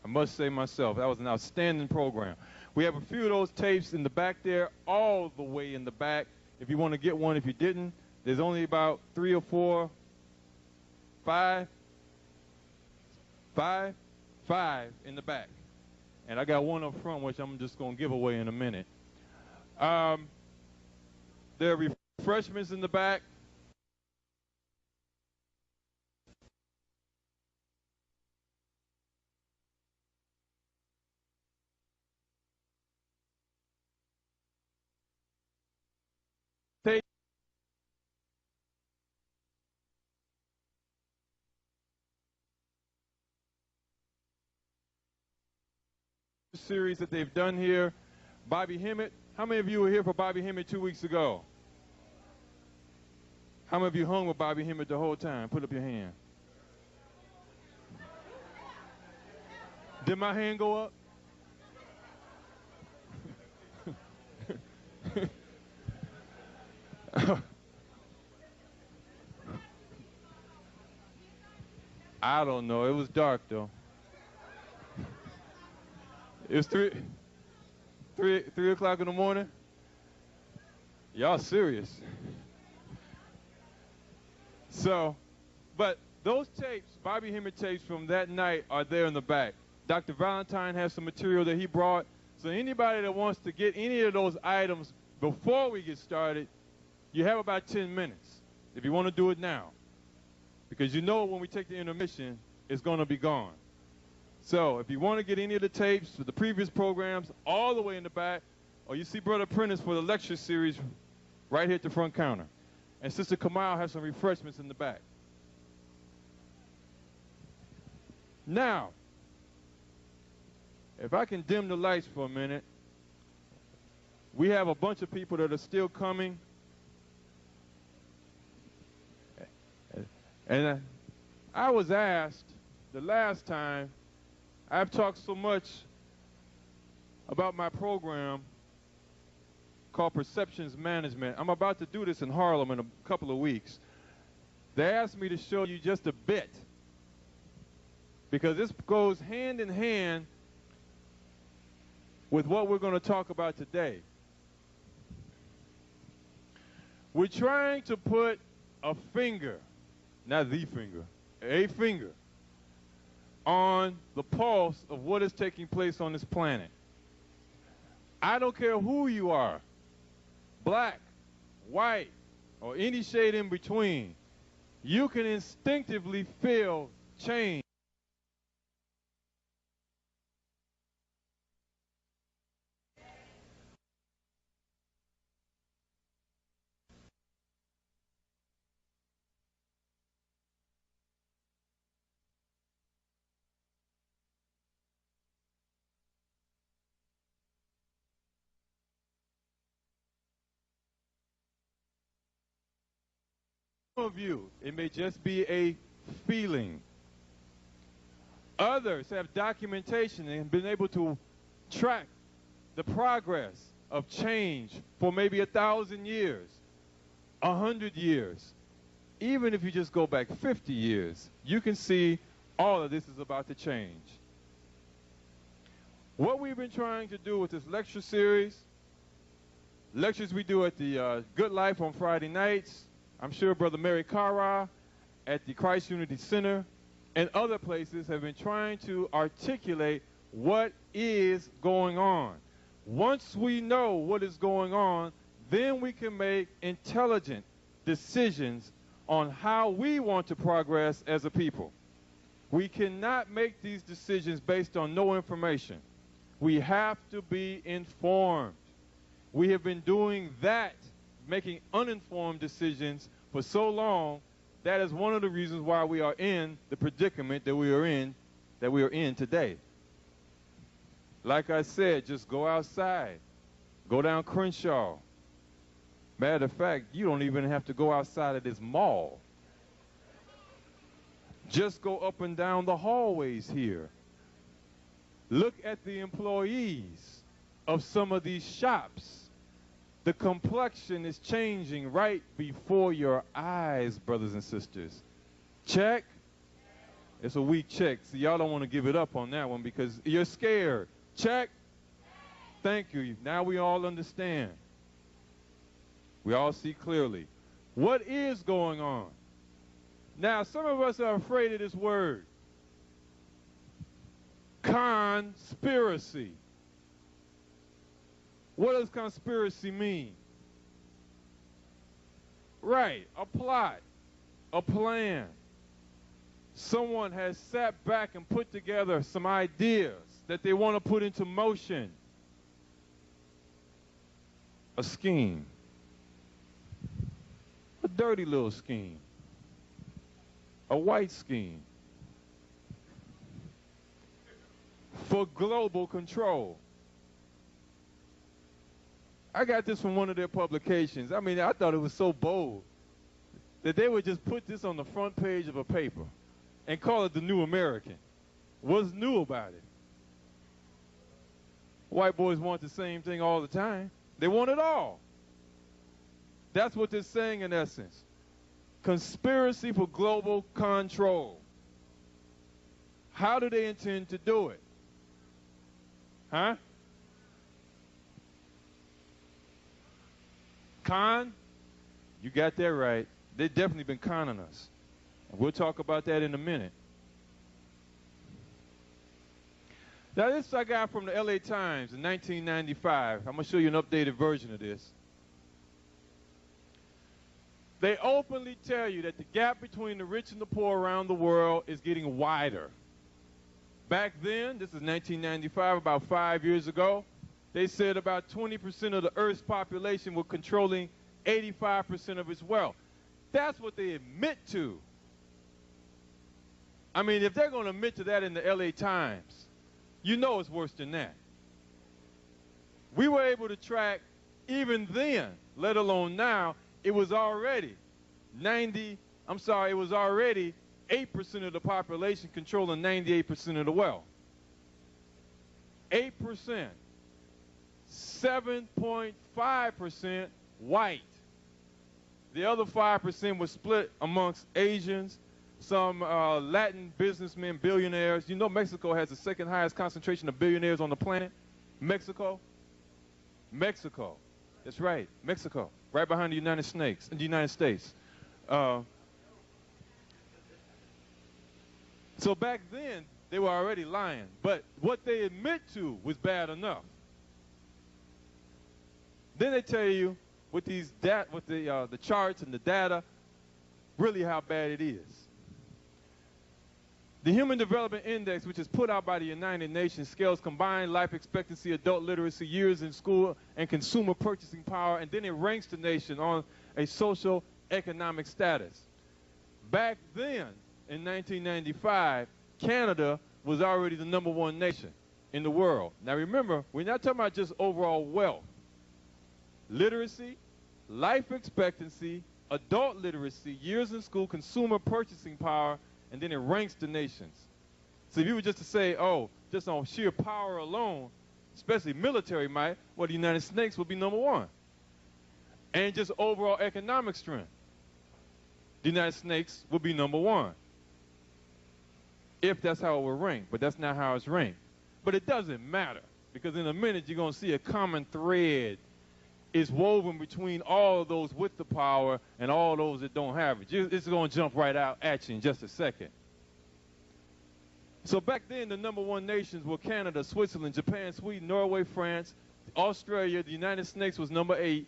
I must say myself, that was an outstanding program. We have a few of those tapes in the back there, all the way in the back. If you want to get one, if you didn't, there's only about 3 or 4, 5 in the back. And I got one up front, which I'm just going to give away in a minute. There are refreshments in the back. Series that they've done here. Bobby Hemmett. How many of you were here for Bobby Hemmett 2 weeks ago? How many of you hung with Bobby Hemmett the whole time? Put up your hand. Did my hand go up? I don't know. It was dark though. It was 3 o'clock in the morning. Y'all serious? So, but those tapes, Bobby Hemmett tapes from that night, are there in the back. Dr. Valentine has some material that he brought. So anybody that wants to get any of those items before we get started, you have about 10 minutes if you want to do it now. Because you know when we take the intermission, it's going to be gone. So if you want to get any of the tapes for the previous programs, all the way in the back, or you see Brother Prentice for the lecture series right here at the front counter. And Sister Kamal has some refreshments in the back. Now, if I can dim the lights for a minute, we have a bunch of people that are still coming. And I was asked the last time, I've talked so much about my program called Perceptions Management. I'm about to do this in Harlem in a couple of weeks. They asked me to show you just a bit, because this goes hand in hand with what we're going to talk about today. We're trying to put a finger, not the finger, a finger, on the pulse of what is taking place on this planet. I don't care who you are, black, white, or any shade in between, you can instinctively feel change. Of you, it may just be a feeling. Others have documentation and been able to track the progress of change for maybe 1,000 years, 100 years. Even if you just go back 50 years, you can see all of this is about to change. What we've been trying to do with this lecture series, lectures we do at the Good Life on Friday nights, I'm sure Brother Mary Kara at the Christ Unity Center and other places have been trying to articulate what is going on. Once we know what is going on, then we can make intelligent decisions on how we want to progress as a people. We cannot make these decisions based on no information. We have to be informed. We have been doing that, making uninformed decisions for so long. That is one of the reasons why we are in the predicament that we are in today. Like I said, just go outside. Go down Crenshaw. Matter of fact, you don't even have to go outside of this mall. Just go up and down the hallways here. Look at the employees of some of these shops. The complexion is changing right before your eyes, brothers and sisters. Check? It's a weak check. See, y'all don't want to give it up on that one because you're scared. Check. Thank you. Now we all understand. We all see clearly. What is going on? Now, some of us are afraid of this word. Conspiracy. What does conspiracy mean? Right, a plot, a plan. Someone has sat back and put together some ideas that they want to put into motion. A scheme. A dirty little scheme. A white scheme. For global control. I got this from one of their publications. I mean, I thought it was so bold that they would just put this on the front page of a paper and call it the New American. What's new about it? White boys want the same thing all the time. They want it all. That's what they're saying in essence. Conspiracy for global control. How do they intend to do it? Huh? Con? You got that right. They've definitely been conning us. And we'll talk about that in a minute. Now this I got from the LA Times in 1995. I'm going to show you an updated version of this. They openly tell you that the gap between the rich and the poor around the world is getting wider. Back then, this is 1995, about 5 years ago, they said about 20% of the Earth's population were controlling 85% of its wealth. That's what they admit to. I mean, if they're going to admit to that in the LA Times, you know it's worse than that. We were able to track, even then, let alone now, it was already 8% of the population controlling 98% of the wealth. 8%. 7.5% white. The other 5% was split amongst Asians, some Latin businessmen, billionaires. You know Mexico has the second highest concentration of billionaires on the planet? Mexico? Mexico. That's right, Mexico. Right behind the United States. So back then, they were already lying. But what they admit to was bad enough. Then they tell you with the charts and the data, really how bad it is. The Human Development Index, which is put out by the United Nations, scales combined life expectancy, adult literacy, years in school, and consumer purchasing power, and then it ranks the nation on a social economic status. Back then, in 1995, Canada was already the #1 nation in the world. Now remember, we're not talking about just overall wealth. Literacy, life expectancy, adult literacy, years in school, consumer purchasing power, and then it ranks the nations. So if you were just to say, oh, just on sheer power alone, especially military might, well, the United States would be #1. And just overall economic strength, the United States would be #1. If that's how it would rank, but that's not how it's ranked. But it doesn't matter, because in a minute you're going to see a common thread is woven between all of those with the power and all those that don't have it. It's going to jump right out at you in just a second. So back then, the #1 nations were Canada, Switzerland, Japan, Sweden, Norway, France, Australia, the United States was #8,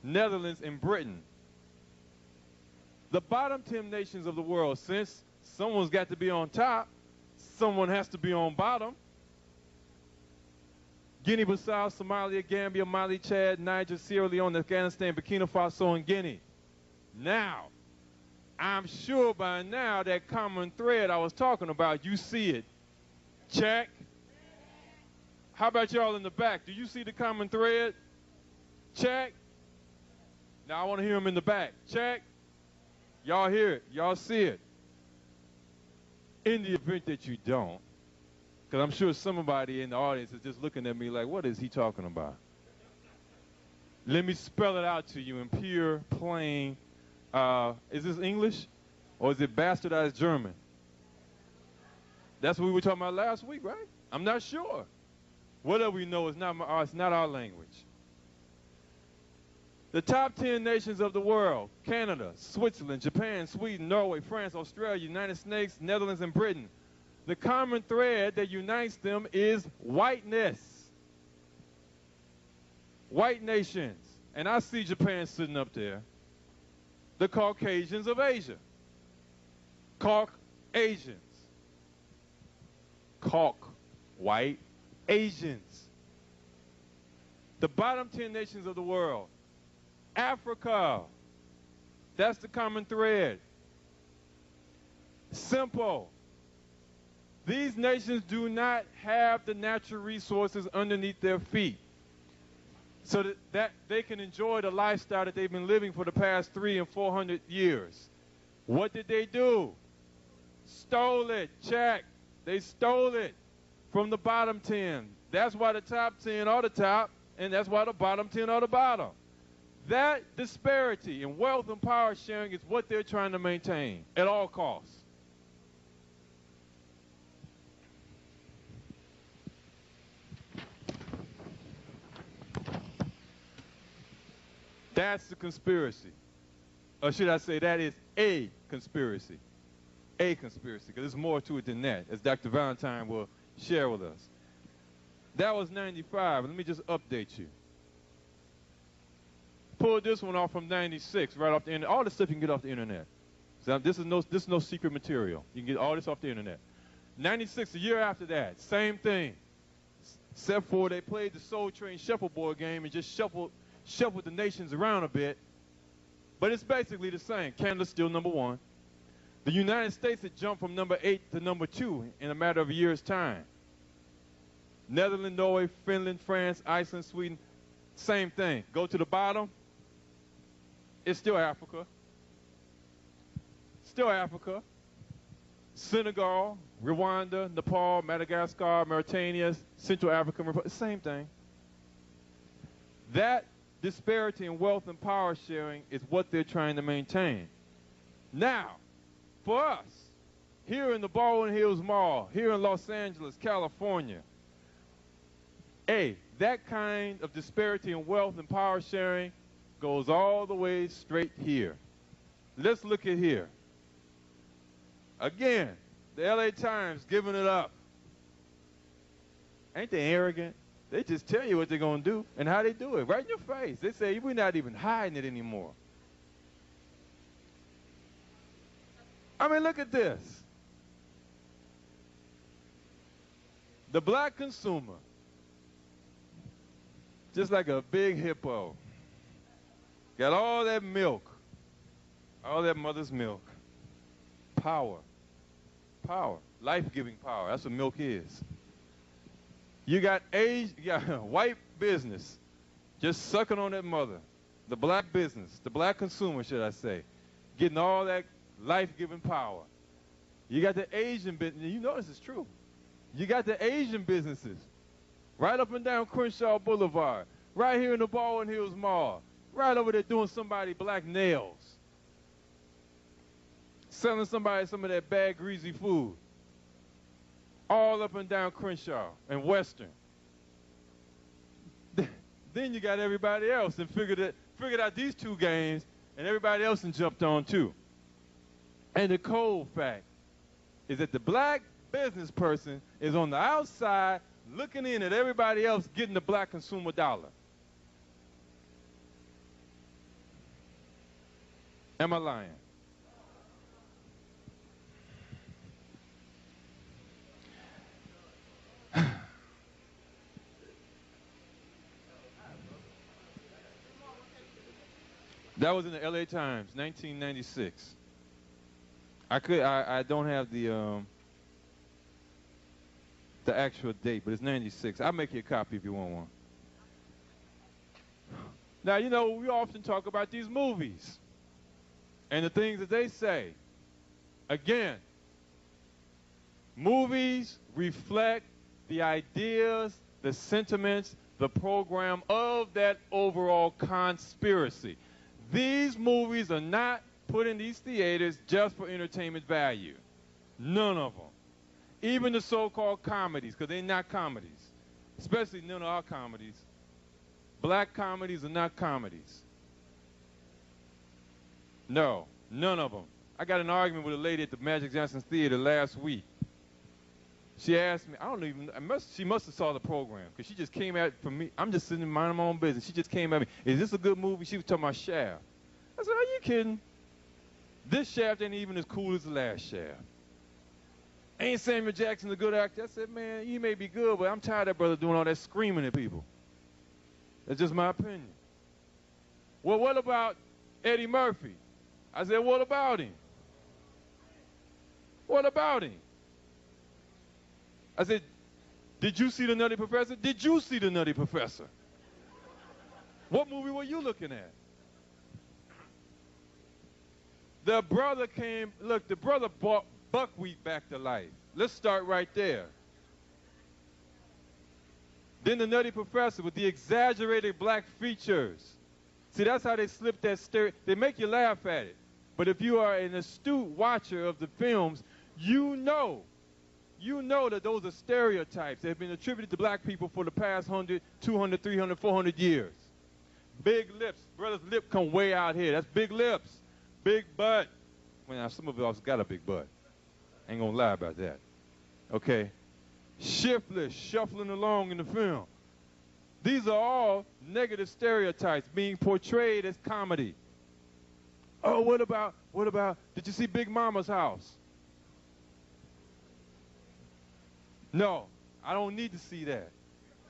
Netherlands, and Britain. The bottom 10 nations of the world, since someone's got to be on top, someone has to be on bottom. Guinea-Bissau, Somalia, Gambia, Mali, Chad, Niger, Sierra Leone, Afghanistan, Burkina Faso, and Guinea. Now, I'm sure by now that common thread I was talking about, you see it. Check. How about y'all in the back? Do you see the common thread? Check. Now I want to hear them in the back. Check. Y'all hear it. Y'all see it. In the event that you don't, because I'm sure somebody in the audience is just looking at me like, what is he talking about? Let me spell it out to you in pure, plain, is this English? Or is it bastardized German? That's what we were talking about last week, right? I'm not sure. Whatever we know is it's not our language. The top 10 nations of the world: Canada, Switzerland, Japan, Sweden, Norway, France, Australia, United States, Netherlands, and Britain. The common thread that unites them is whiteness. White nations. And I see Japan sitting up there. The Caucasians of Asia. Caucasians. White Asians. The bottom 10 nations of the world. Africa. That's the common thread. Simple. These nations do not have the natural resources underneath their feet so that they can enjoy the lifestyle that they've been living for the past 300 and 400 years. What did they do? Stole it. Check. They stole it from the bottom 10. That's why the top 10 are the top, and that's why the bottom 10 are the bottom. That disparity in wealth and power sharing is what they're trying to maintain at all costs. That's the conspiracy. Or should I say that is a conspiracy. A conspiracy, because there's more to it than that, as Dr. Valentine will share with us. That was 95. Let me just update you. Pull this one off from 96, right off the internet. All this stuff you can get off the internet. So this is no secret material. You can get all this off the internet. 96, a year after that, same thing. Except for they played the Soul Train shuffleboard game and just shuffled the nations around a bit. But it's basically the same. Canada's still number 1. The United States had jumped from number 8 to number 2 in a matter of a year's time. Netherlands, Norway, Finland, France, Iceland, Sweden, same thing. Go to the bottom, it's still Africa. Still Africa. Senegal, Rwanda, Nepal, Madagascar, Mauritania, Central African Republic, same thing. That disparity in wealth and power sharing is what they're trying to maintain. Now, for us, here in the Baldwin Hills Mall, here in Los Angeles, California, that kind of disparity in wealth and power sharing goes all the way straight here. Let's look at here. Again, the LA Times giving it up. Ain't they arrogant? They just tell you what they're going to do and how they do it, right in your face. They say, we're not even hiding it anymore. I mean, look at this. The black consumer, just like a big hippo, got all that milk, all that mother's milk. Power. Power. Life-giving power. That's what milk is. You got white business just sucking on that mother. The black business, the black consumer, should I say, getting all that life-giving power. You got the Asian business. You know this is true. You got the Asian businesses right up and down Crenshaw Boulevard, right here in the Baldwin Hills Mall, right over there doing somebody black nails, selling somebody some of that bad, greasy food, all up and down Crenshaw and Western. Then you got everybody else and figured out these two games, and everybody else and jumped on too. And the cold fact is that the black business person is on the outside looking in at everybody else getting the black consumer dollar. Am I lying? That was in the LA Times, 1996. I don't have the actual date, but it's 96. I'll make you a copy if you want one. Now, you know, we often talk about these movies and the things that they say. Again, movies reflect the ideas, the sentiments, the program of that overall conspiracy. These movies are not put in these theaters just for entertainment value. None of them. even the so-called comedies, because they're not comedies, especially none of our comedies. Black comedies are not comedies. No, none of them. I got an argument with a lady at the Magic Johnson Theater last week. She asked me, I don't even, she must have saw the program, because she just came at for me. I'm just sitting in minding my own business. She just came at me, is this a good movie? She was talking about Shaft. I said, are you kidding? This Shaft ain't even as cool as the last Shaft. Ain't Samuel Jackson a good actor? I said, man, he may be good, but I'm tired of that brother doing all that screaming at people. That's just my opinion. Well, what about Eddie Murphy? I said, what about him? What about him? I said, did you see The Nutty Professor? Did you see The Nutty Professor? What movie were you looking at? The brother came, look, the brother brought buckwheat back to life. Let's start right there. Then The Nutty Professor with the exaggerated black features. See, that's how they slip that they make you laugh at it. But if you are an astute watcher of the films, you know that those are stereotypes that have been attributed to black people for the past 100, 200, 300, 400 years. Big lips. Brother's lip come way out here. That's big lips. Big butt. Well, now, some of us got a big butt. Ain't gonna lie about that. Okay? Shiftless, shuffling along in the film. These are all negative stereotypes being portrayed as comedy. Oh, what about, did you see Big Mama's House? No, I don't need to see that.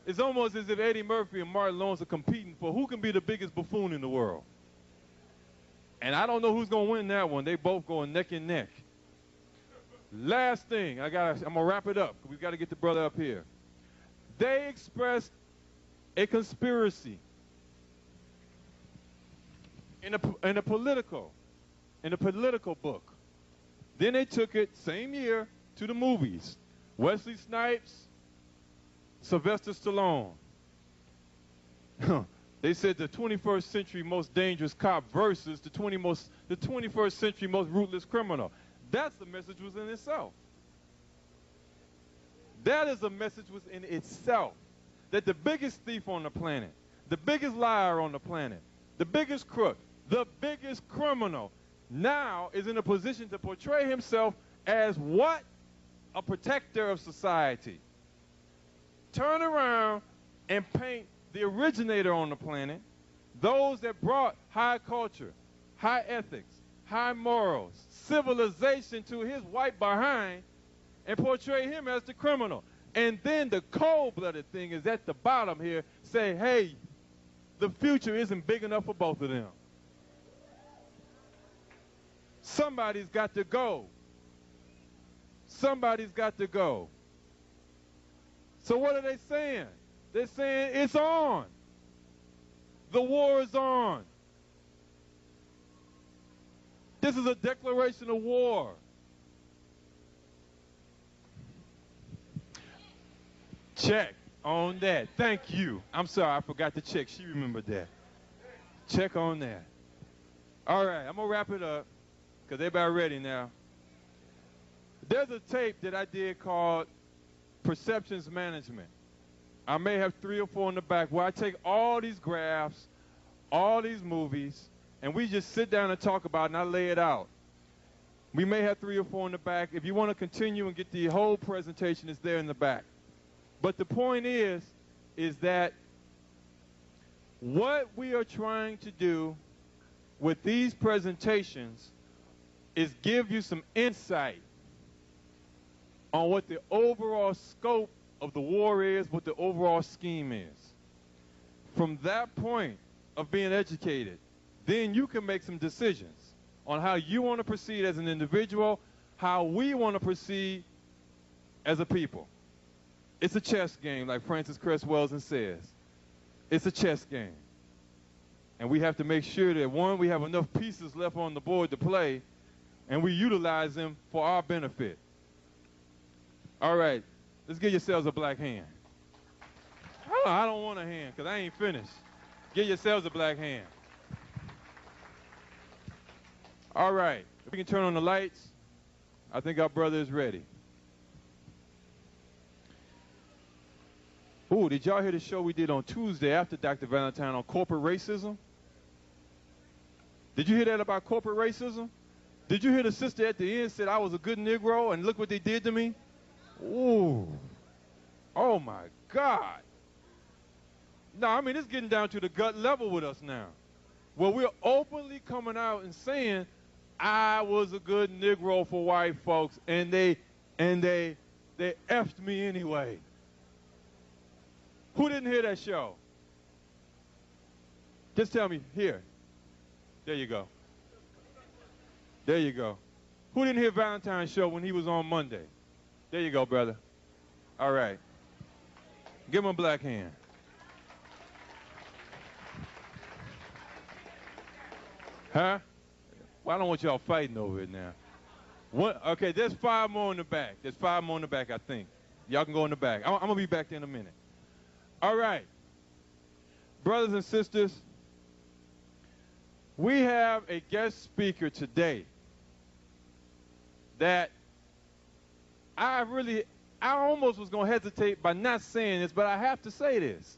It's almost as if Eddie Murphy and Martin Lawrence are competing for who can be the biggest buffoon in the world. And I don't know who's going to win that one. They both going neck and neck. Last thing, I'm going to wrap it up. We've got to get the brother up here. They expressed a conspiracy in a political book. Then they took it, same year, to the movies. Wesley Snipes, Sylvester Stallone. They said the 21st century most dangerous cop versus the 21st century most ruthless criminal. That's the message within itself. That is a message within itself. That the biggest thief on the planet, the biggest liar on the planet, the biggest crook, the biggest criminal now is in a position to portray himself as what? A protector of society. Turn around and paint the originator on the planet, those that brought high culture, high ethics, high morals, civilization to his white behind, and portray him as the criminal. And then the cold-blooded thing is at the bottom here, say, hey, the future isn't big enough for both of them. Somebody's got to go. Somebody's got to go. So what are they saying? They're saying it's on. The war is on. This is a declaration of war. Check on that. Thank you. I'm sorry, I forgot to check. She remembered that. Check on that. All right, I'm going to wrap it up because everybody ready now. There's a tape that I did called Perceptions Management. I may have 3 or 4 in the back where I take all these graphs, all these movies, and we just sit down and talk about it, and I lay it out. We may have 3 or 4 in the back. If you want to continue and get the whole presentation, it's there in the back. But the point is that what we are trying to do with these presentations is give you some insight on what the overall scope of the war is, what the overall scheme is. From that point of being educated, then you can make some decisions on how you want to proceed as an individual, how we want to proceed as a people. It's a chess game, like Francis Cress-Welsing says. It's a chess game. And we have to make sure that, one, we have enough pieces left on the board to play, and we utilize them for our benefit. All right, let's give yourselves a black hand. I don't want a hand, because I ain't finished. Give yourselves a black hand. All right, if we can turn on the lights, I think our brother is ready. Ooh, did y'all hear the show we did on Tuesday after Dr. Valentine on corporate racism? Did you hear that about corporate racism? Did you hear the sister at the end said I was a good Negro and look what they did to me? Ooh. Oh my God. No, I mean, it's getting down to the gut level with us now. Well, we're openly coming out and saying, I was a good Negro for white folks, and they effed me anyway. Who didn't hear that show? Just tell me, here. There you go. There you go. Who didn't hear Valentine's show when he was on Monday? There you go, brother. All right. Give him a black hand. Huh? Well, I don't want y'all fighting over it now. Okay, there's 5 more in the back. There's 5 more in the back, I think. Y'all can go in the back. I'm going to be back there in a minute. All right. Brothers and sisters, we have a guest speaker today that I almost was going to hesitate by not saying this, but I have to say this.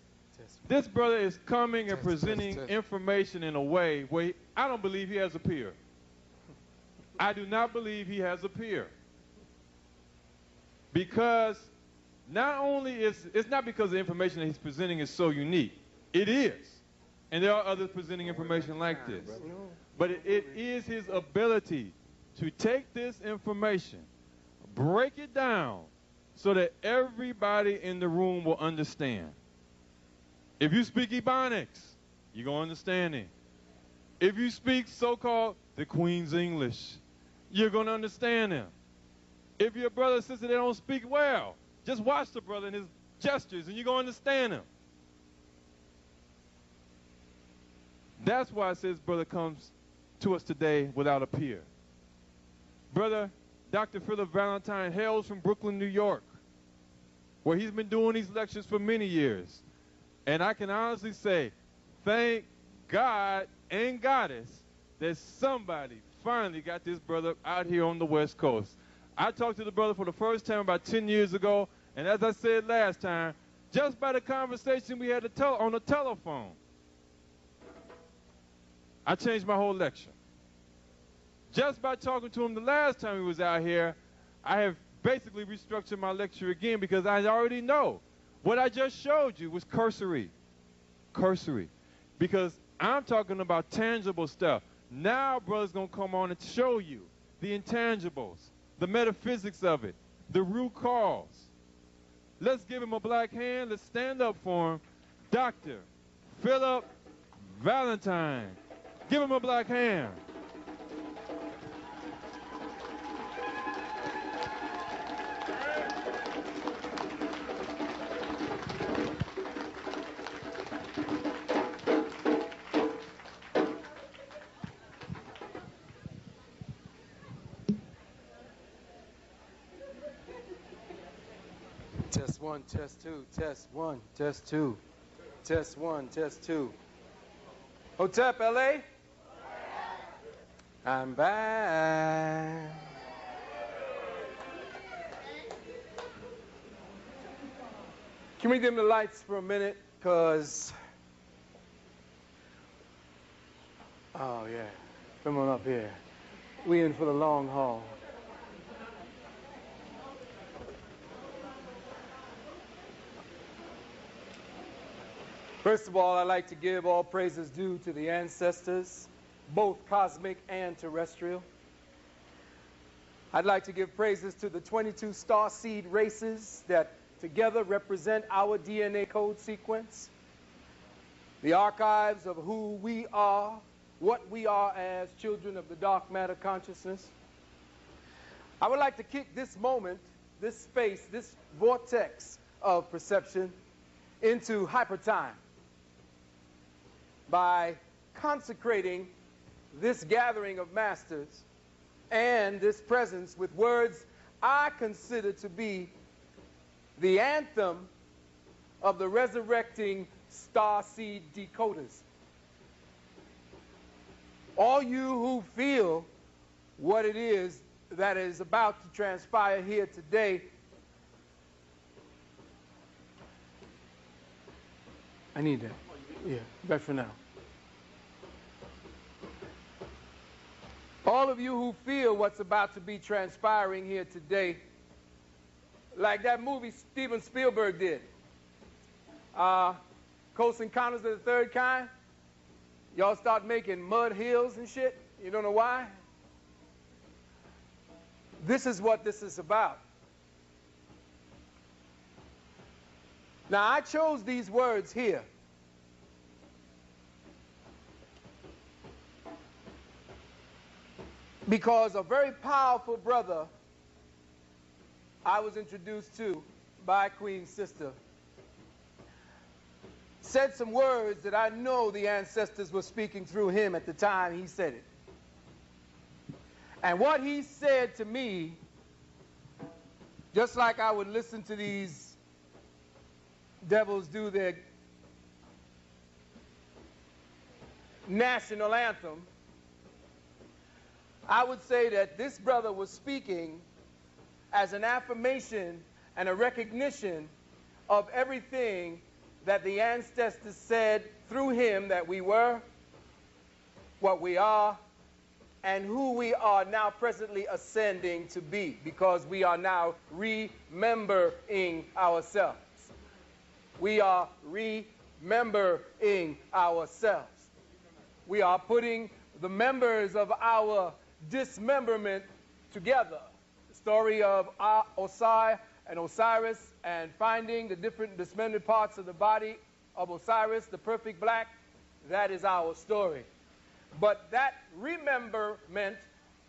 This brother is coming and presenting information in a way where I don't believe he has a peer. I do not believe he has a peer. Because not only it's not because the information that he's presenting is so unique. It is. And there are others presenting information like this. But it is his ability to take this information, break it down, so that everybody in the room will understand. If you speak Ebonics, you're going to understand him. If you speak so-called the Queen's English, you're going to understand him. If your brother or sister, they don't speak well, just watch the brother and his gestures, and you're going to understand him. That's why it says brother comes to us today without a peer. Brother Dr. Phil Valentine hails from Brooklyn, New York, where he's been doing these lectures for many years. And I can honestly say, thank God and Goddess that somebody finally got this brother out here on the West Coast. I talked to the brother for the first time about 10 years ago, and as I said last time, just by the conversation we had on the telephone, I changed my whole lecture. Just by talking to him the last time he was out here, I have basically restructured my lecture again because I already know what I just showed you was cursory. Cursory. Because I'm talking about tangible stuff. Now brother's going to come on and show you the intangibles, the metaphysics of it, the root cause. Let's give him a black hand. Let's stand up for him. Dr. Phil Valentine. Give him a black hand. Test 1, test 2, test 1, test 2, test 1, test 2. Hotep, LA? I'm back. Can we dim the lights for a minute? Because, oh yeah, come on up here. We in for the long haul. First of all, I'd like to give all praises due to the ancestors, both cosmic and terrestrial. I'd like to give praises to the 22 starseed races that together represent our DNA code sequence, the archives of who we are, what we are as children of the dark matter consciousness. I would like to kick this moment, this space, this vortex of perception into hypertime by consecrating this gathering of masters and this presence with words I consider to be the anthem of the resurrecting starseed decoders. All you who feel what it is that is about to transpire here today, I need that. Yeah, back for now. All of you who feel what's about to be transpiring here today, like that movie Steven Spielberg did, Close Encounters of the Third Kind, y'all start making mud hills and shit. You don't know why? This is what this is about. Now, I chose these words here because a very powerful brother I was introduced to by Queen's sister said some words that I know the ancestors were speaking through him at the time he said it. And what he said to me, just like I would listen to these devils do their national anthem, I would say that this brother was speaking as an affirmation and a recognition of everything that the ancestors said through him that we were, what we are, and who we are now presently ascending to be, because we are now remembering ourselves. We are remembering ourselves. We are putting the members of our dismemberment together. The story of Osai and Osiris, and finding the different dismembered parts of the body of Osiris, the perfect black, that is our story. But that rememberment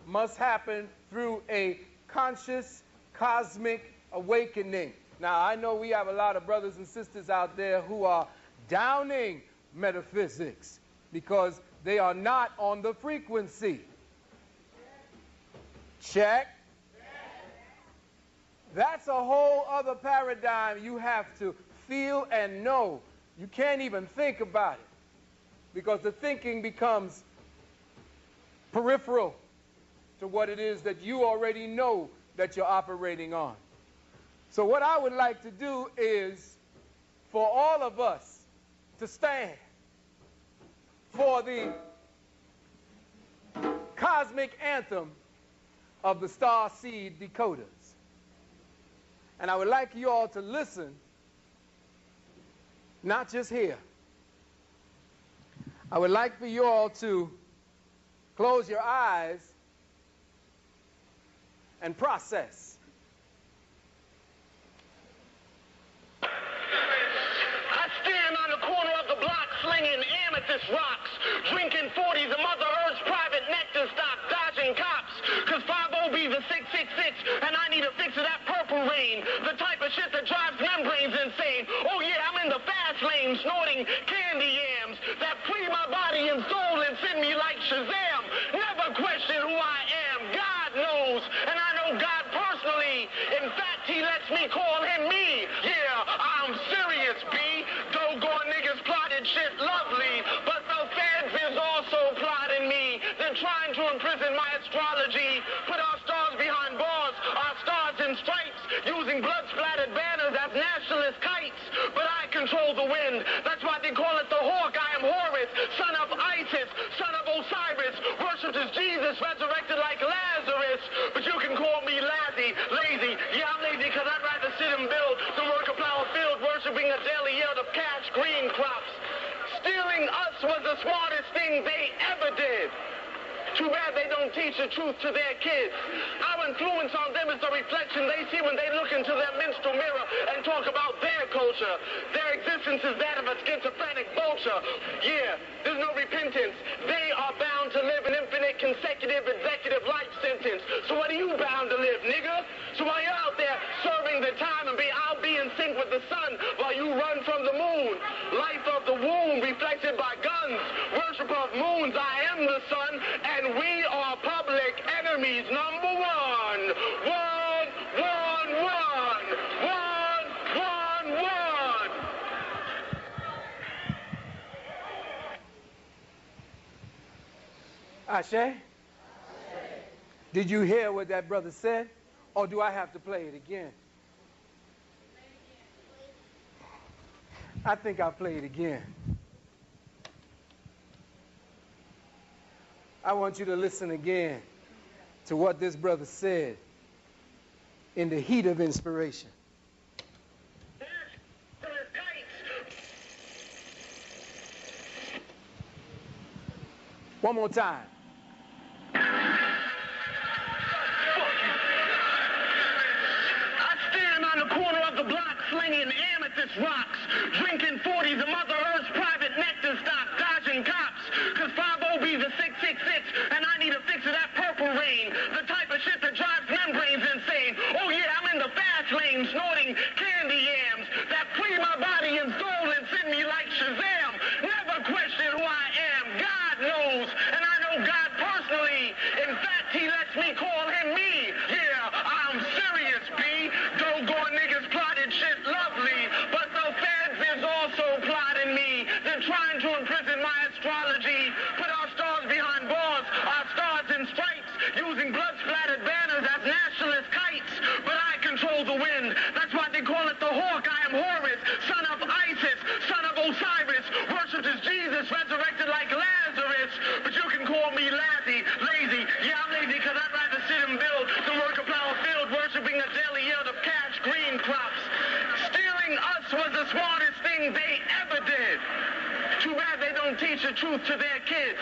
must happen through a conscious, cosmic awakening. Now, I know we have a lot of brothers and sisters out there who are downing metaphysics because they are not on the frequency. Check. That's a whole other paradigm you have to feel and know. You can't even think about it because the thinking becomes peripheral to what it is that you already know that you're operating on. So what I would like to do is for all of us to stand for the cosmic anthem of the Star Seed Decoders. And I would like you all to listen, not just hear. I would like for you all to close your eyes and process. I stand on the corner of the block slinging amethyst rocks, drinking 40s of Mother Earth's private nectar stock, dodging cops, cause 50 be the 666, and I need a fix of that purple rain, the type of shit that drives membranes insane. Oh yeah, I'm in the fast lane, snorting candy yams that free my body and soul and send me like Shazam. Never question who I am, God knows, and I know God personally. In fact, he lets me call him me. Yeah, I'm serious, B. Doggone niggas plotted shit lovely, but the feds is also plotting me. They're trying to imprison my astrology, put our stars behind bars, our stars in stripes, using blood-splattered banners as nationalist kites. But I control the wind. That's why they call it the hawk. I am Horus, son of Isis, son of Osiris, worshipped as Jesus, resurrected like Lazarus. But you can call me lazy. Yeah, I'm lazy because I'd rather sit and build than work a plow field, worshiping a daily yield of cash green crops. Stealing us was the smartest thing they ever did. Too bad they don't teach the truth to their kids. Our influence on them is the reflection they see when they look into their minstrel mirror and talk about their culture. Their existence is that of a schizophrenic vulture. Yeah, there's no repentance. They are bound to live an infinite consecutive executive life sentence. So what are you bound to live, nigga? So while you're out there serving the time and I'll be in sync with the sun while you run from the moon. Life of the womb reflected by guns. Worship of moons, I am the sun, and we are public enemies number one. One, one, one. One, one, one. Ashe? Did you hear what that brother said? Or do I have to play it again? I think I'll play it again. I want you to listen again to what this brother said in the heat of inspiration. One more time. I stand on the corner of the block slinging amethyst rocks, drinking 40s of Mother Earth's private nectar stock, dodging cops, cause 50B's a 666, and I need a fix of that purple rain, the type of shit that drives membranes insane. Oh yeah, I'm in the fast lane, snorting candy yams that free my body and soul and send me like Shazam. Never question who I am, God knows, and I know God personally. In fact, he lets me call him me. Yeah, I'm serious, B. Doggone niggas plotted shit lovely, but the feds is also plotting me. They're trying to imprison my astrology, put our stars behind bars, our stars in stripes, using blood-splattered banners as nationalist kites. But I control the wind. That's why they call it the hawk. I am Horus, son of Isis, son of Osiris, worshipped as Jesus, resurrected like Lazarus. But you can call me lazy. Yeah, I'm lazy because I'd rather sit and build than work a plow field, worshipping a daily yield of cash green crops. Stealing us was the smartest thing they ever did. Too bad they don't teach the truth to their kids.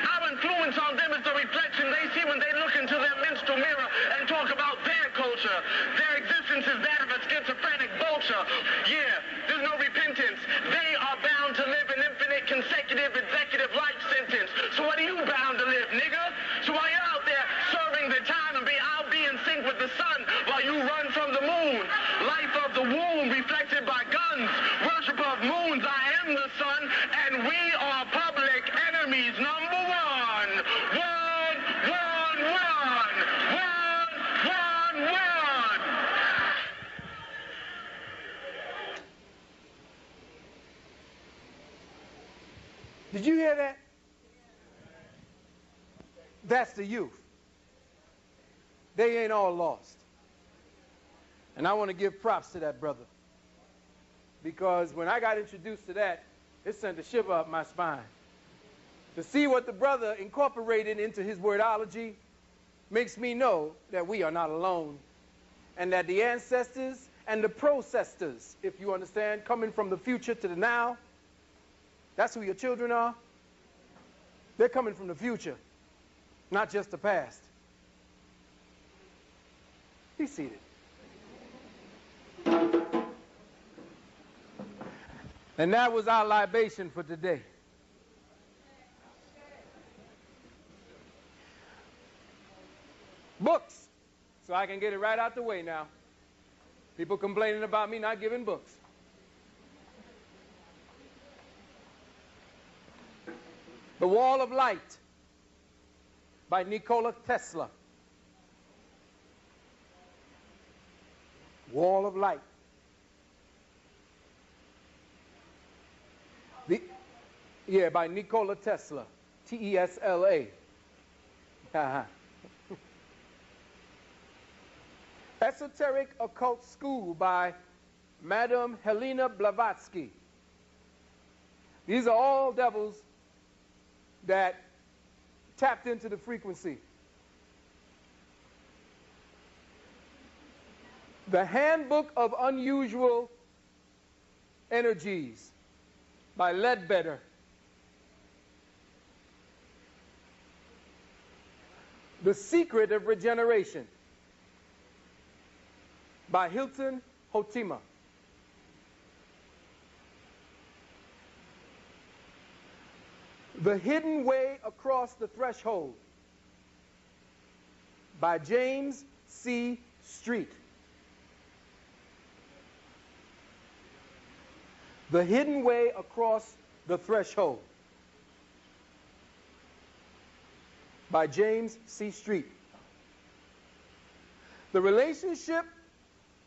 Our influence on them is the reflection they see when they look into their minstrel mirror and talk about their culture. Their existence is that of a schizophrenic vulture. Yeah, there's no repentance. They are bound to live an infinite consecutive executive life sentence. So what are you bound to live, nigga? So while you're out there serving the time, I'll be in sync with the sun while you run from the moon. Life of the womb reflected by guns. Worship of moons, I am the sun, and we are public enemies number one. One, one, one. One, one, one. Did you hear that? That's the youth. They ain't all lost. And I want to give props to that brother. Because when I got introduced to that, it sent a shiver up my spine. To see what the brother incorporated into his wordology makes me know that we are not alone. And that the ancestors and the processors, if you understand, coming from the future to the now, that's who your children are. They're coming from the future, not just the past. Be seated. And that was our libation for today. Books. So I can get it right out the way now. People complaining about me not giving books. The Wall of Light by Nikola Tesla. Wall of Light. By Nikola Tesla. T-E-S-L-A. Esoteric Occult School by Madame Helena Blavatsky. These are all devils that tapped into the frequency. The Handbook of Unusual Energies by Ledbetter. The Secret of Regeneration by Hilton Hotima. The Hidden Way Across the Threshold by James C. Street. The Hidden Way Across the Threshold by James C. Street. The Relationship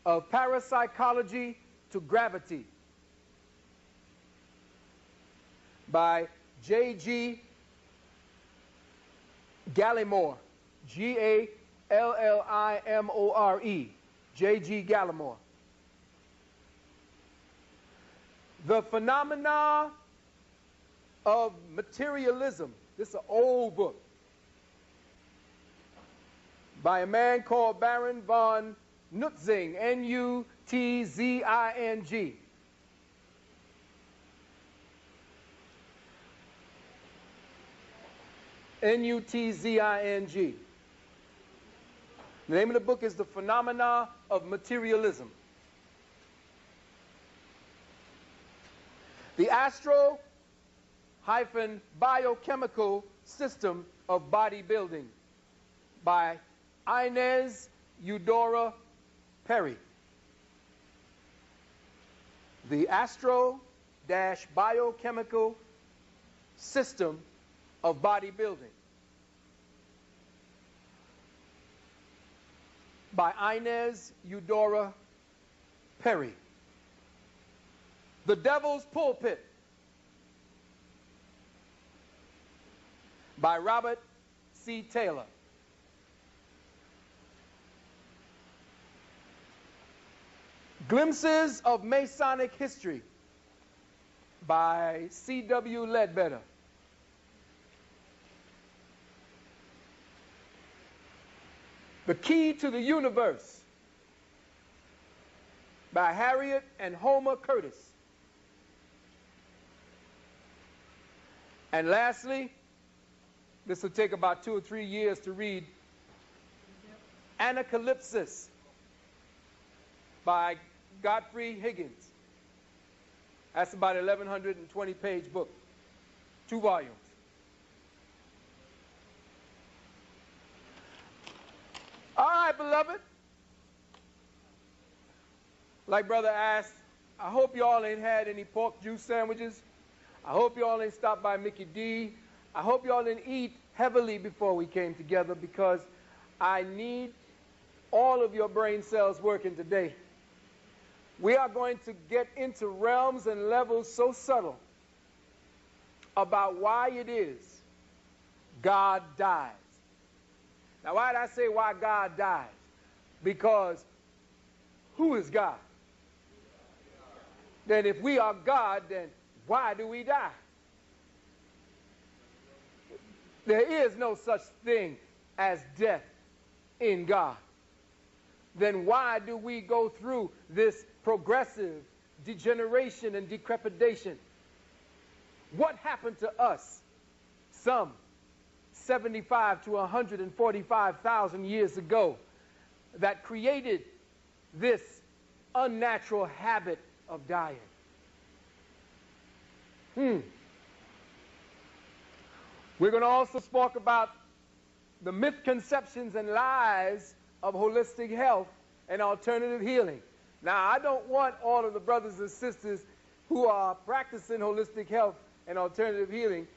of Parapsychology to Gravity by J.G. Gallimore. Gallimore. J.G. Gallimore. The Phenomena of Materialism. This is an old book by a man called Baron von Nutzing, N-U-T-Z-I-N-G. N-U-T-Z-I-N-G. The name of the book is The Phenomena of Materialism. The Astro-Biochemical System of Bodybuilding by Inez Eudora Perry. The Astro-Biochemical System of Bodybuilding by Inez Eudora Perry. The Devil's Pulpit by Robert C. Taylor. Glimpses of Masonic History by C.W. Ledbetter. The Key to the Universe by Harriet and Homer Curtis. And lastly, this will take about 2 or 3 years to read, Anacalypsis by Godfrey Higgins. That's about an 1,120-page book, 2 volumes. All right, beloved. Like Brother asked, I hope y'all ain't had any pork juice sandwiches. I hope y'all ain't stopped by Mickey D. I hope y'all didn't eat heavily before we came together, because I need all of your brain cells working today. We are going to get into realms and levels so subtle about why it is God dies. Now, why did I say why God dies? Because who is God? Then if we are God, then why do we die? There is no such thing as death in God. Then why do we go through this progressive degeneration and decrepitation? What happened to us some 75 to 145,000 years ago that created this unnatural habit of dying? We're going to also talk about the misconceptions and lies of holistic health and alternative healing. Now, I don't want all of the brothers and sisters who are practicing holistic health and alternative healing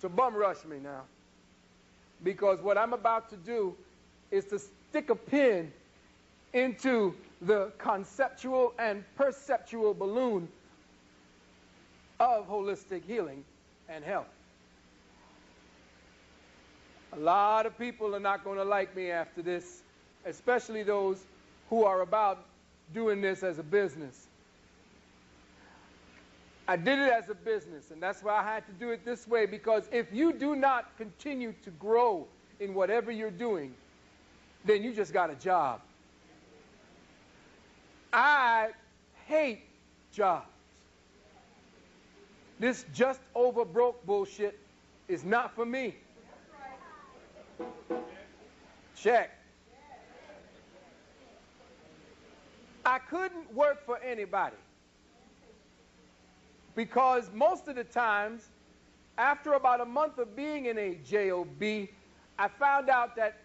to bum rush me now, because what I'm about to do is to stick a pin into the conceptual and perceptual balloon of holistic healing and health. A lot of people are not going to like me after this, especially those who are about doing this as a business. I did it as a business, and that's why I had to do it this way, because if you do not continue to grow in whatever you're doing, then you just got a job. I hate jobs. This just over broke bullshit is not for me. Check. I couldn't work for anybody, because most of the times, after about a month of being in a job, I found out that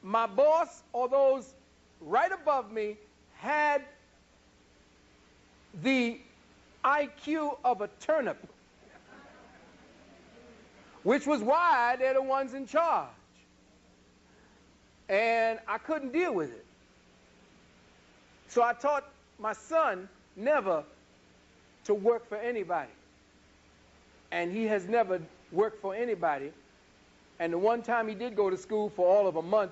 my boss or those right above me had the IQ of a turnip, which was why they're the ones in charge. And I couldn't deal with it. So I taught my son never to work for anybody. And he has never worked for anybody. And the one time he did go to school for all of a month,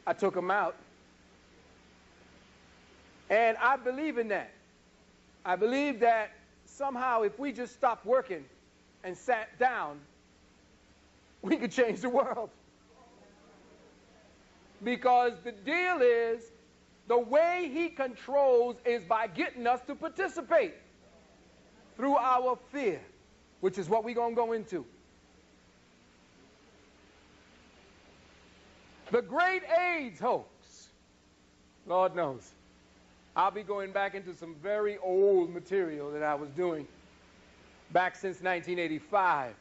I took him out. And I believe in that. I believe that somehow if we just stopped working and sat down, we could change the world. Because the deal is, the way he controls is by getting us to participate through our fear, which is what we're going to go into. The great AIDS hoax, Lord knows. I'll be going back into some very old material that I was doing back since 1985,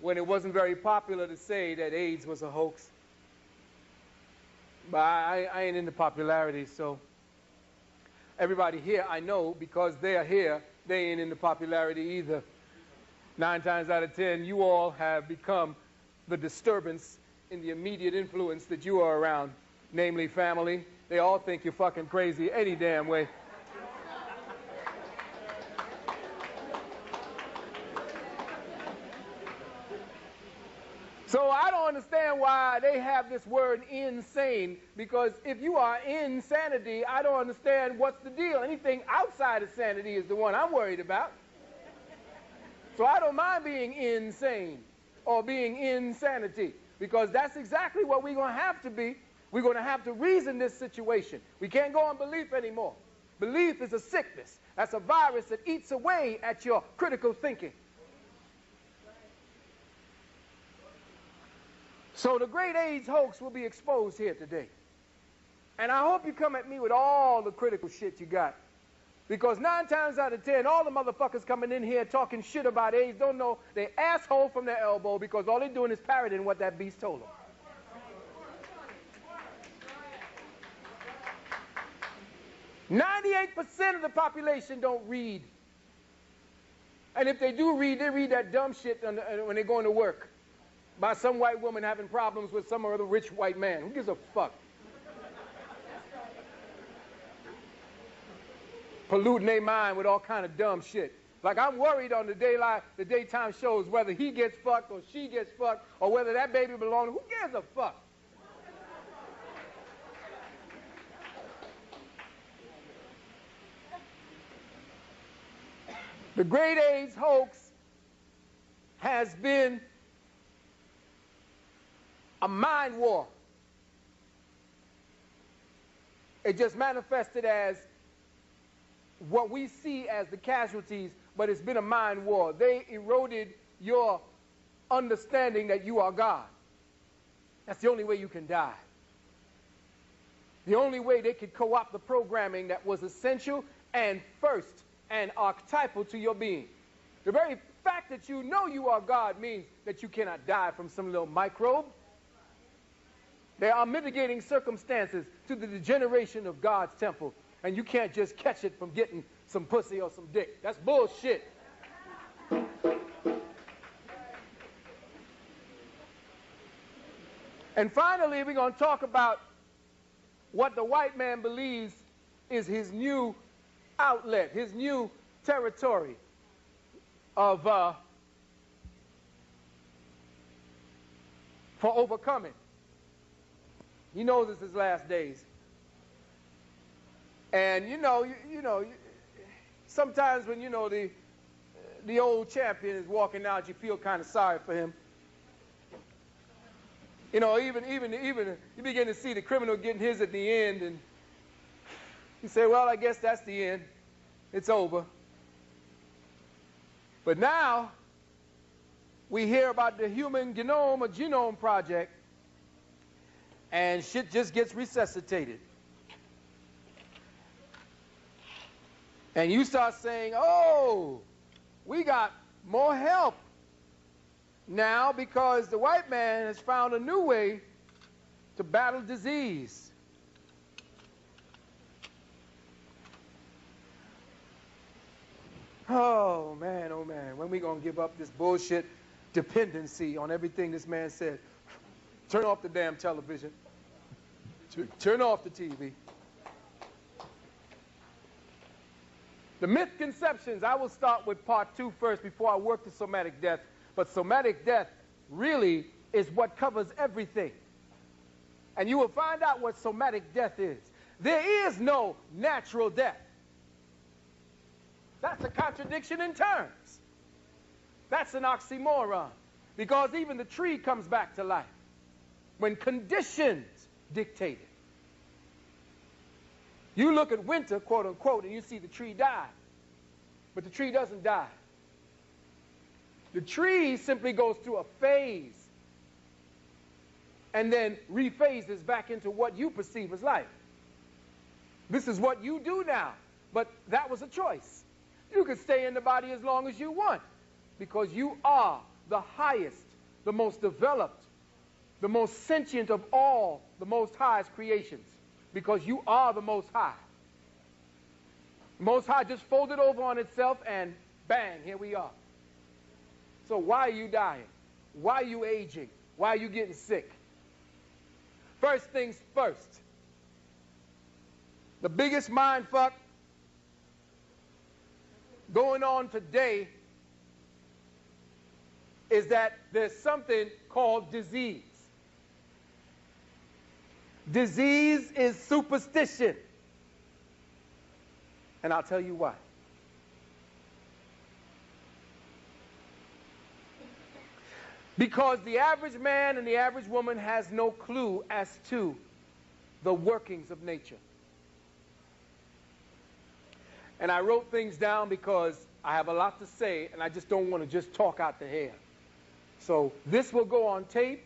when it wasn't very popular to say that AIDS was a hoax. But I ain't into popularity, so everybody here I know, because they are here, they ain't into popularity either. 9 times out of 10, you all have become the disturbance in the immediate influence that you are around, namely family. They all think you're fucking crazy any damn way. So I don't understand why they have this word insane, because if you are insanity, I don't understand what's the deal. Anything outside of sanity is the one I'm worried about. So I don't mind being insane or being insanity, because that's exactly what we're going to have to be. We're going to have to reason this situation. We can't go on belief anymore. Belief is a sickness. That's a virus that eats away at your critical thinking. So the great AIDS hoax will be exposed here today. And I hope you come at me with all the critical shit you got. Because 9 times out of 10, all the motherfuckers coming in here talking shit about AIDS don't know they asshole from their elbow, because all they're doing is parroting what that beast told them. %98 of the population don't read. And if they do read, they read that dumb shit when they're going to work by some white woman having problems with some other rich white man. Who gives a fuck? Polluting their mind with all kind of dumb shit. Like, I'm worried on the daytime shows whether he gets fucked or she gets fucked, or whether that baby belongs. Who gives a fuck? The great AIDS hoax has been a mind war. It just manifested as what we see as the casualties, but it's been a mind war. They eroded your understanding that you are God. That's the only way you can die. The only way they could co-opt the programming that was essential and first and archetypal to your being. The very fact that you know you are God means that you cannot die from some little microbe. There are mitigating circumstances to the degeneration of God's temple, and you can't just catch it from getting some pussy or some dick. That's bullshit. And finally, we're going to talk about what the white man believes is his new outlet, his new territory of for overcoming. He knows it's his last days. And you know, sometimes when the old champion is walking out, you feel kind of sorry for him. You know, even you begin to see the criminal getting his at the end, and you say, well, I guess that's the end. It's over. But now we hear about the Human Genome or Genome Project, and shit just gets resuscitated. And you start saying, oh, we got more help now because the white man has found a new way to battle disease. Oh man, when we gonna give up this bullshit dependency on everything this man said? Turn off the damn television. Turn off the TV. The myth conceptions, I will start with part 2 first before I work to somatic death. But somatic death really is what covers everything. And you will find out what somatic death is. There is no natural death. That's a contradiction in terms. That's an oxymoron. Because even the tree comes back to life when conditions dictate it. You look at winter, quote unquote, and you see the tree die. But the tree doesn't die. The tree simply goes through a phase and then rephases back into what you perceive as life. This is what you do now, but that was a choice. You can stay in the body as long as you want because you are the highest, the most developed, the most sentient of all the Most High's creations because you are the Most High. The Most High just folded over on itself and bang, here we are. So why are you dying? Why are you aging? Why are you getting sick? First things first. The biggest mind fuck going on today is that there's something called disease. Disease is superstition. And I'll tell you why. Because the average man and the average woman has no clue as to the workings of nature. And I wrote things down because I have a lot to say and I just don't want to just talk out the hair. So this will go on tape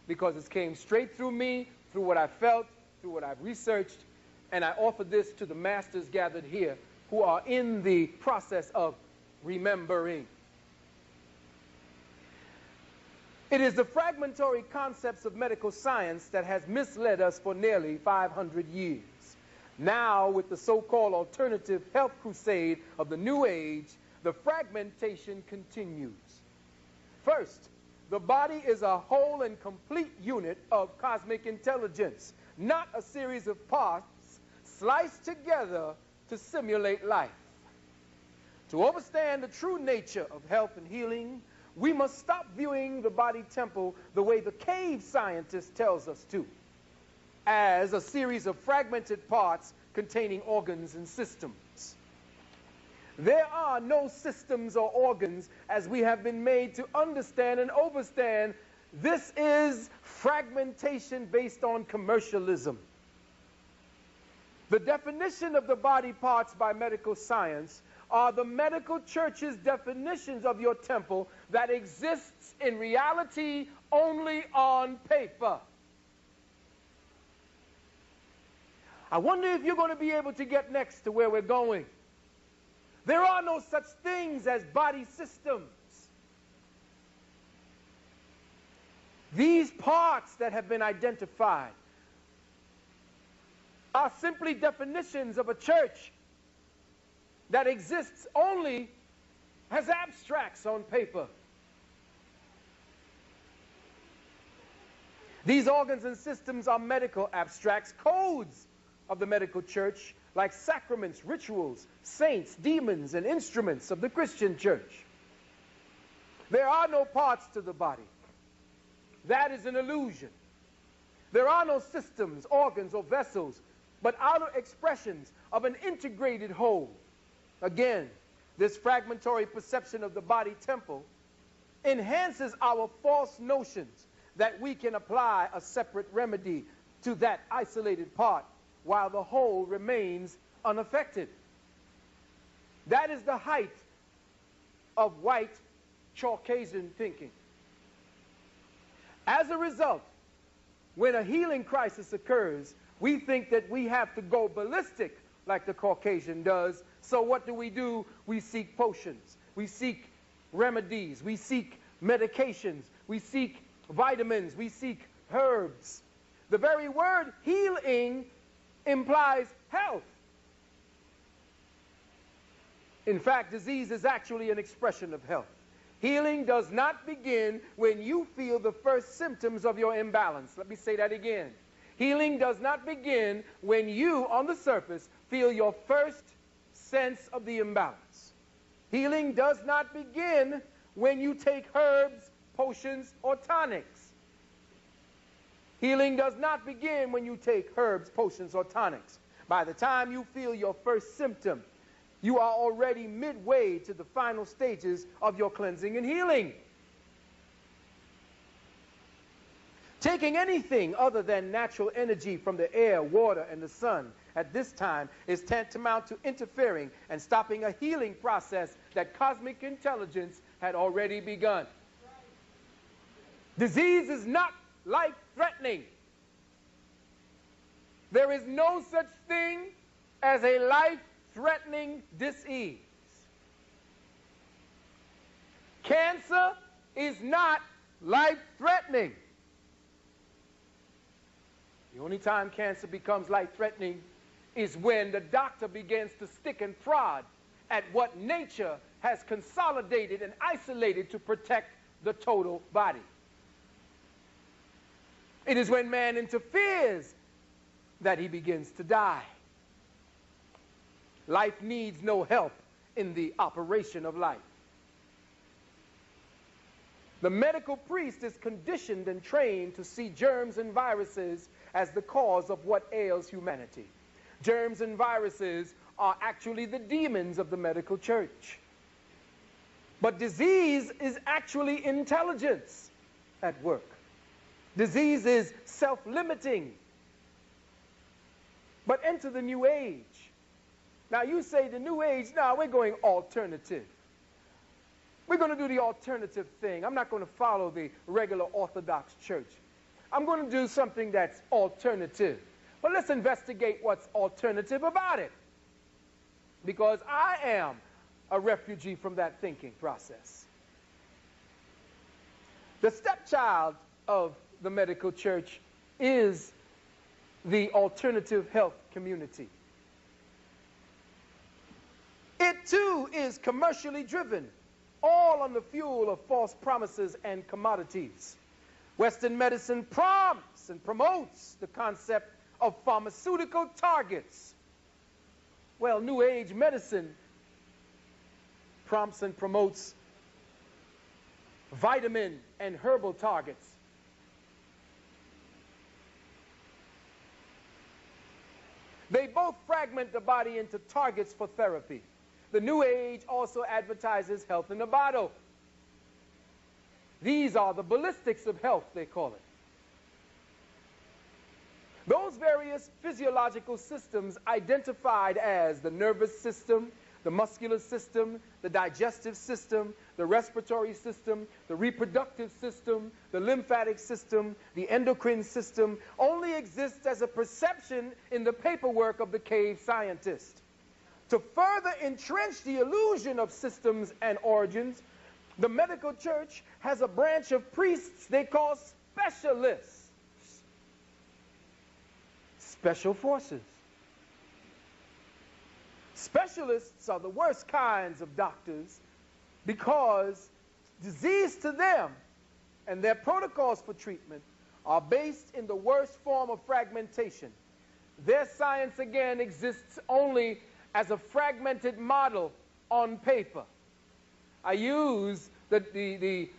because it came straight through me, through what I felt, through what I've researched, and I offer this to the masters gathered here who are in the process of remembering. It is the fragmentary concepts of medical science that has misled us for nearly 500 years. Now, with the so-called alternative health crusade of the New Age, the fragmentation continues. First, the body is a whole and complete unit of cosmic intelligence, not a series of parts sliced together to simulate life. To understand the true nature of health and healing, we must stop viewing the body temple the way the cave scientist tells us to, as a series of fragmented parts containing organs and systems. There are no systems or organs as we have been made to understand and overstand. This is fragmentation based on commercialism. The definition of the body parts by medical science are the medical church's definitions of your temple that exists in reality only on paper. I wonder if you're going to be able to get next to where we're going. There are no such things as body systems. These parts that have been identified are simply definitions of a church that exists only as abstracts on paper. These organs and systems are medical abstracts, codes of the medical church, like sacraments, rituals, saints, demons, and instruments of the Christian church. There are no parts to the body. That is an illusion. There are no systems, organs, or vessels, but outer expressions of an integrated whole. Again, this fragmentary perception of the body temple enhances our false notions that we can apply a separate remedy to that isolated part while the whole remains unaffected. That is the height of white Caucasian thinking. As a result, when a healing crisis occurs, we think that we have to go ballistic like the Caucasian does. So what do? We seek potions. We seek remedies. We seek medications. We seek vitamins. We seek herbs. The very word healing implies health. In fact, disease is actually an expression of health. Healing does not begin when you feel the first symptoms of your imbalance. Let me say that again. Healing does not begin when you, on the surface, feel your first sense of the imbalance. Healing does not begin when you take herbs, potions, or tonics. Healing does not begin when you take herbs, potions, or tonics. By the time you feel your first symptom, you are already midway to the final stages of your cleansing and healing. Taking anything other than natural energy from the air, water, and the sun at this time is tantamount to interfering and stopping a healing process that cosmic intelligence had already begun. Disease is not life-threatening. There is no such thing as a life-threatening disease. Cancer is not life-threatening. The only time cancer becomes life-threatening is when the doctor begins to stick and prod at what nature has consolidated and isolated to protect the total body. It is when man interferes that he begins to die. Life needs no help in the operation of life. The medical priest is conditioned and trained to see germs and viruses as the cause of what ails humanity. Germs and viruses are actually the demons of the medical church. But disease is actually intelligence at work. Disease is self-limiting. But enter the New Age. Now you say the New Age, now we're going alternative. We're going to do the alternative thing. I'm not going to follow the regular Orthodox church. I'm going to do something that's alternative. But let's investigate what's alternative about it. Because I am a refugee from that thinking process. The stepchild of the medical church is the alternative health community. It too is commercially driven, all on the fuel of false promises and commodities. Western medicine prompts and promotes the concept of pharmaceutical targets. Well, New Age medicine prompts and promotes vitamin and herbal targets. They both fragment the body into targets for therapy. The New Age also advertises health in a bottle. These are the ballistics of health, they call it. Those various physiological systems identified as the nervous system, the muscular system, the digestive system, the respiratory system, the reproductive system, the lymphatic system, the endocrine system, only exists as a perception in the paperwork of the cave scientist. To further entrench the illusion of systems and origins, the medical church has a branch of priests they call specialists. Special forces. Specialists are the worst kinds of doctors because disease to them and their protocols for treatment are based in the worst form of fragmentation. Their science, again, exists only as a fragmented model on paper. I use the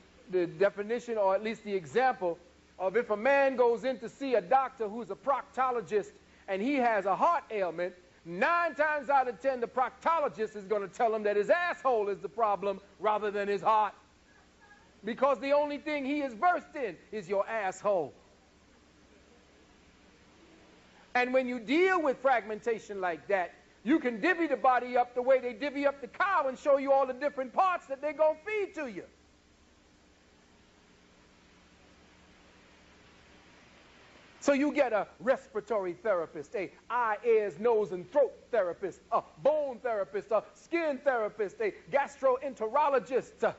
definition, or at least the example, of if a man goes in to see a doctor who's a proctologist and he has a heart ailment, 9 times out of 10 the proctologist is going to tell him that his asshole is the problem rather than his heart. Because the only thing he is versed in is your asshole. And when you deal with fragmentation like that, you can divvy the body up the way they divvy up the cow and show you all the different parts that they're going to feed to you. So you get a respiratory therapist, a eye, ears, nose, and throat therapist, a bone therapist, a skin therapist, a gastroenterologist.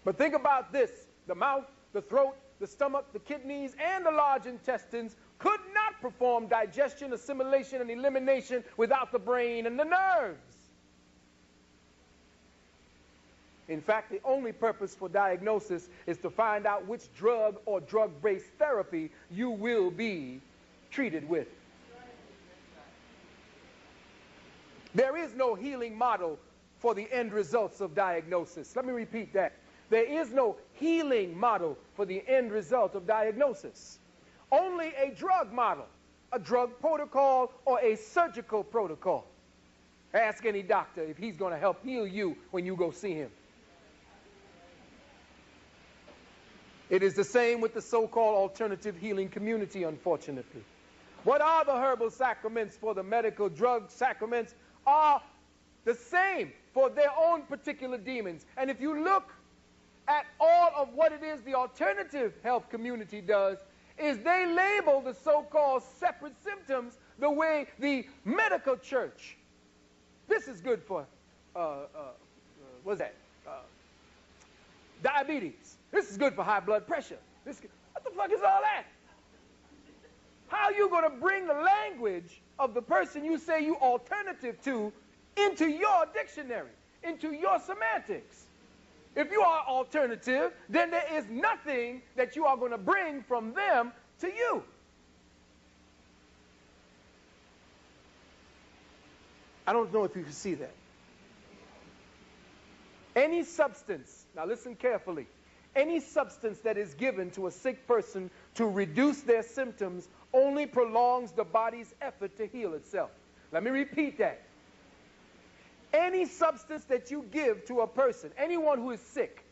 But think about this. The mouth, the throat, the stomach, the kidneys, and the large intestines could not perform digestion, assimilation, and elimination without the brain and the nerves. In fact, the only purpose for diagnosis is to find out which drug or drug-based therapy you will be treated with. There is no healing model for the end results of diagnosis. Let me repeat that. There is no healing model for the end result of diagnosis. Only a drug model, a drug protocol, or a surgical protocol. Ask any doctor if he's going to help heal you when you go see him. It is the same with the so-called alternative healing community, unfortunately. What are the herbal sacraments for the medical? Drug sacraments are the same for their own particular demons. And if you look at all of what it is the alternative health community does, is they label the so-called separate symptoms the way the medical church. This is good for, what's that? Diabetes. This is good for high blood pressure. What the fuck is all that? How are you going to bring the language of the person you say you alternative to into your dictionary, into your semantics? If you are alternative, then there is nothing that you are going to bring from them to you. I don't know if you can see that. Any substance, now listen carefully, any substance that is given to a sick person to reduce their symptoms only prolongs the body's effort to heal itself. Let me repeat that. Any substance that you give to a person, anyone who is sick,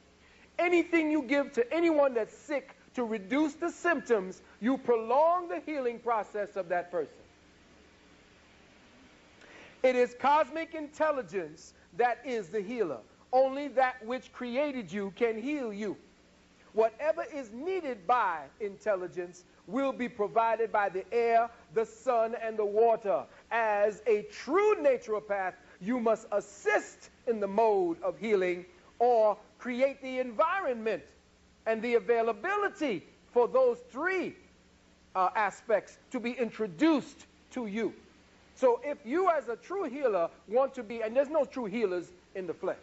anything you give to anyone that's sick to reduce the symptoms, you prolong the healing process of that person. It is cosmic intelligence that is the healer. Only that which created you can heal you. Whatever is needed by intelligence will be provided by the air, the sun, and the water. As a true naturopath, you must assist in the mode of healing or create the environment and the availability for those three aspects to be introduced to you. So if you as a true healer want to be, and there's no true healers in the flesh.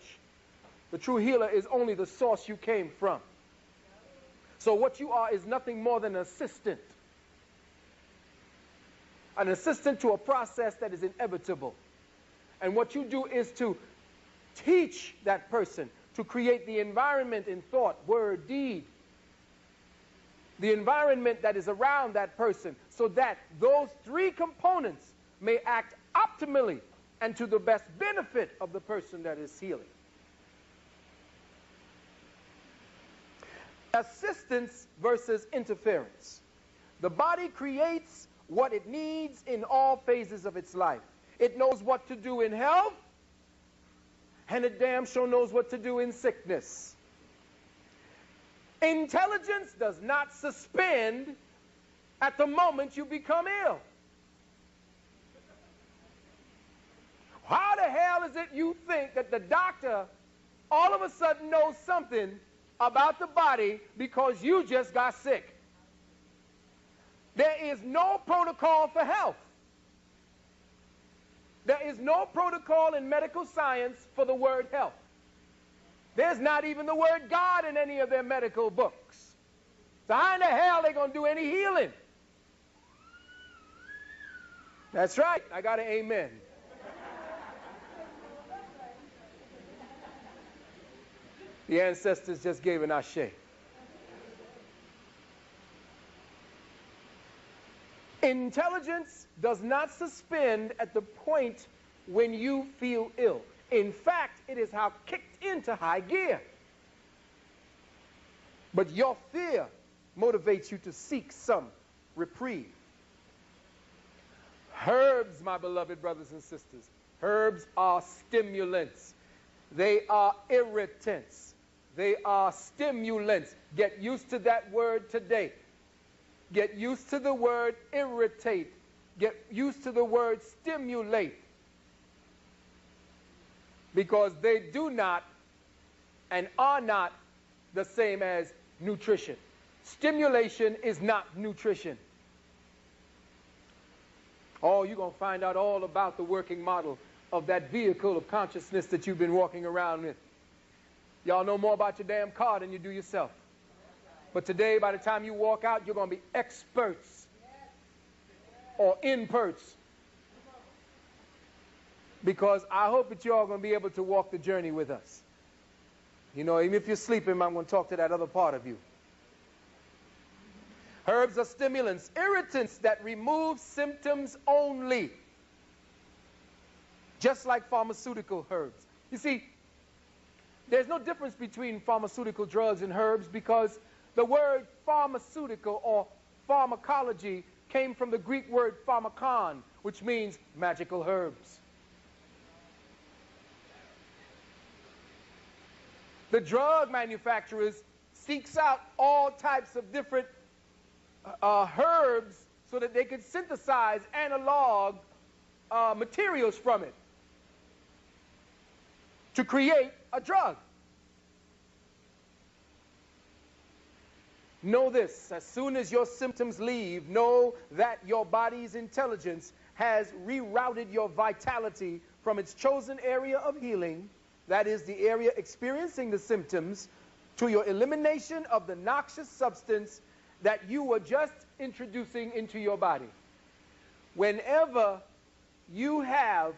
The true healer is only the source you came from. So what you are is nothing more than an assistant. An assistant to a process that is inevitable. And what you do is to teach that person to create the environment in thought, word, deed. The environment that is around that person so that those three components may act optimally and to the best benefit of the person that is healing. Assistance versus interference. The body creates what it needs in all phases of its life. It knows what to do in health, and it damn sure knows what to do in sickness. Intelligence does not suspend at the moment you become ill. How the hell is it you think that the doctor all of a sudden knows something about the body because you just got sick? There is no protocol for health. There is no protocol in medical science for the word health. There's not even the word God in any of their medical books. So how in the hell are they going to do any healing? That's right. I got an amen. The ancestors just gave an ashe. Intelligence does not suspend at the point when you feel ill. In fact, it is how kicked into high gear. But your fear motivates you to seek some reprieve. Herbs, my beloved brothers and sisters, herbs are stimulants. They are irritants. They are stimulants. Get used to that word today. Get used to the word irritate. Get used to the word stimulate. Because they do not and are not the same as nutrition. Stimulation is not nutrition. Oh, you're going to find out all about the working model of that vehicle of consciousness that you've been walking around with. Y'all know more about your damn car than you do yourself. But today, by the time you walk out, you're going to be experts or imperts. Because I hope that you're all going to be able to walk the journey with us. You know, even if you're sleeping, I'm going to talk to that other part of you. Herbs are stimulants, irritants that remove symptoms only. just like pharmaceutical herbs. You see, there's no difference between pharmaceutical drugs and herbs because the word pharmaceutical or pharmacology came from the Greek word pharmakon, which means magical herbs. The drug manufacturers seeks out all types of different herbs so that they could synthesize analog materials from it to create a drug. Know this, as soon as your symptoms leave, know that your body's intelligence has rerouted your vitality from its chosen area of healing, that is the area experiencing the symptoms, to your elimination of the noxious substance that you were just introducing into your body. Whenever you have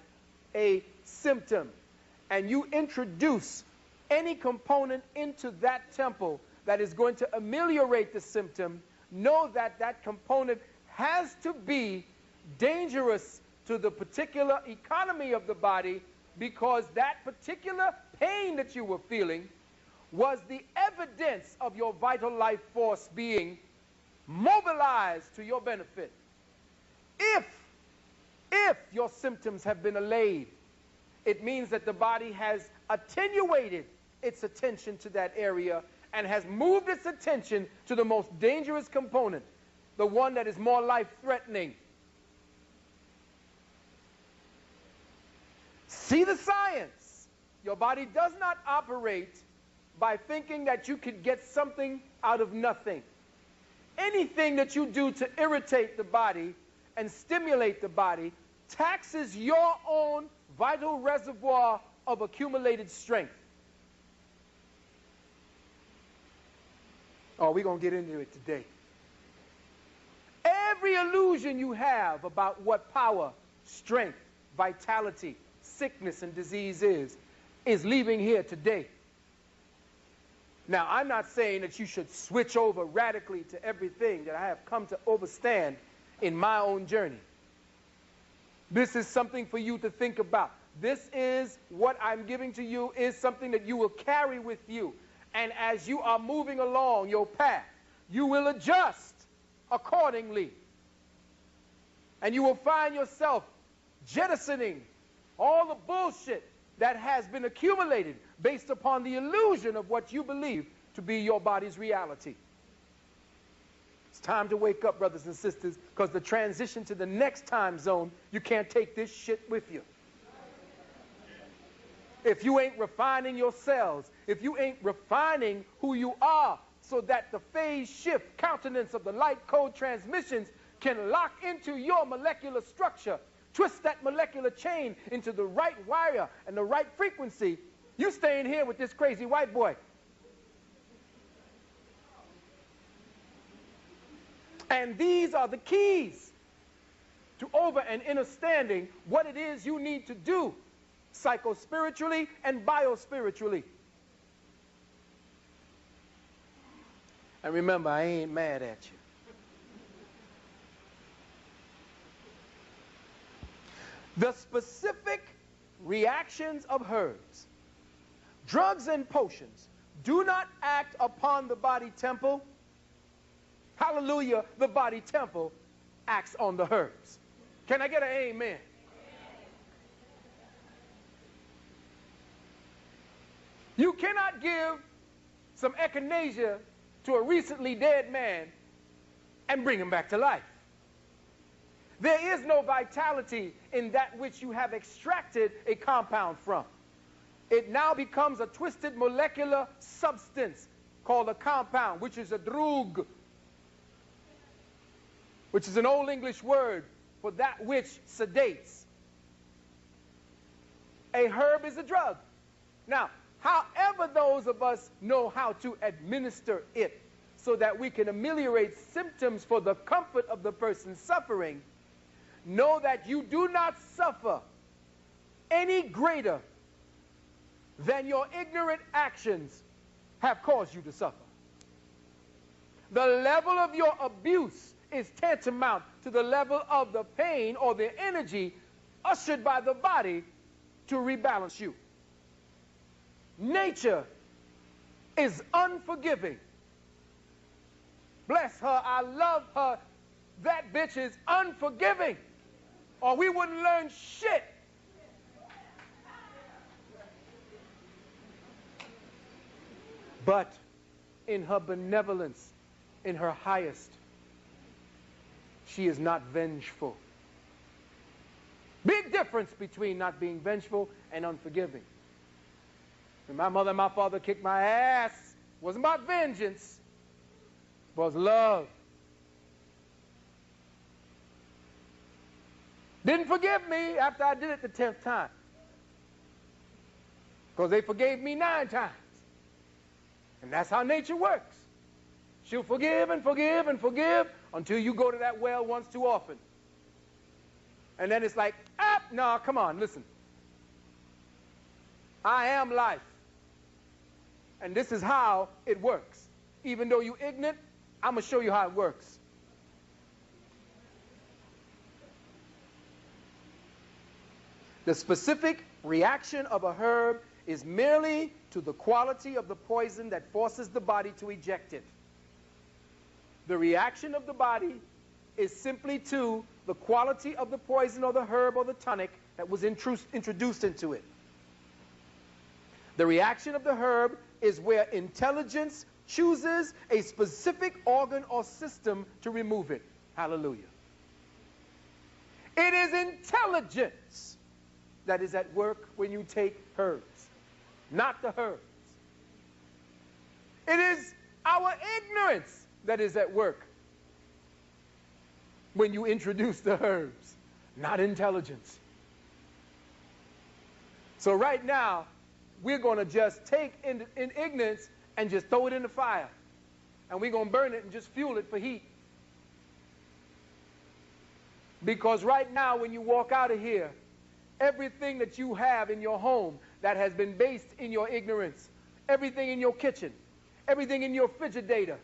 a symptom and you introduce any component into that temple that is going to ameliorate the symptom, know that that component has to be dangerous to the particular economy of the body, because that particular pain that you were feeling was the evidence of your vital life force being mobilized to your benefit. If your symptoms have been allayed, it means that the body has attenuated its attention to that area and has moved its attention to the most dangerous component, the one that is more life-threatening. See the science. Your body does not operate by thinking that you could get something out of nothing. Anything that you do to irritate the body and stimulate the body taxes your own vital reservoir of accumulated strength. Oh, we're going to get into it today. Every illusion you have about what power, strength, vitality, sickness, and disease is leaving here today. Now, I'm not saying that you should switch over radically to everything that I have come to overstand in my own journey. This is something for you to think about. This is what I'm giving to you is something that you will carry with you. And as you are moving along your path, you will adjust accordingly. And you will find yourself jettisoning all the bullshit that has been accumulated based upon the illusion of what you believe to be your body's reality. It's time to wake up, brothers and sisters, because the transition to the next time zone, you can't take this shit with you. If you ain't refining your cells, if you ain't refining who you are so that the phase shift countenance of the light code transmissions can lock into your molecular structure, twist that molecular chain into the right wire and the right frequency, you staying here with this crazy white boy. And these are the keys to over and understanding what it is you need to do psycho-spiritually and bio-spiritually. And remember, I ain't mad at you. The specific reactions of herbs, drugs and potions do not act upon the body temple. Hallelujah, the body temple acts on the herbs. Can I get an amen? You cannot give some echinacea to a recently dead man and bring him back to life. There is no vitality in that which you have extracted a compound from. It now becomes a twisted molecular substance called a compound, which is a drug, which is an old English word for that which sedates. A herb is a drug. Now, however those of us know how to administer it so that we can ameliorate symptoms for the comfort of the person suffering, know that you do not suffer any greater than your ignorant actions have caused you to suffer. The level of your abuse is tantamount to the level of the pain or the energy ushered by the body to rebalance you. Nature is unforgiving. Bless her, I love her. That bitch is unforgiving, or we wouldn't learn shit. But in her benevolence, in her highest, she is not vengeful. Big difference between not being vengeful and unforgiving. When my mother and my father kicked my ass, it wasn't about vengeance, it was love. Didn't forgive me after I did it the 10th time, because they forgave me 9 times. And that's how nature works. She'll forgive and forgive and forgive until you go to that well once too often. And then it's like, ah, no, come on, listen. I am life. And this is how it works. Even though you're ignorant, I'm going to show you how it works. The specific reaction of a herb is merely to the quality of the poison that forces the body to eject it. The reaction of the body is simply to the quality of the poison or the herb or the tonic that was introduced into it. The reaction of the herb is where intelligence chooses a specific organ or system to remove it. Hallelujah. It is intelligence that is at work when you take herbs, not the herbs. It is our ignorance that is at work when you introduce the herbs, not intelligence. So right now, we're going to just take in ignorance and just throw it in the fire. And we're going to burn it and just fuel it for heat. Because right now, when you walk out of here, everything that you have in your home that has been based in your ignorance, everything in your kitchen, everything in your refrigerator,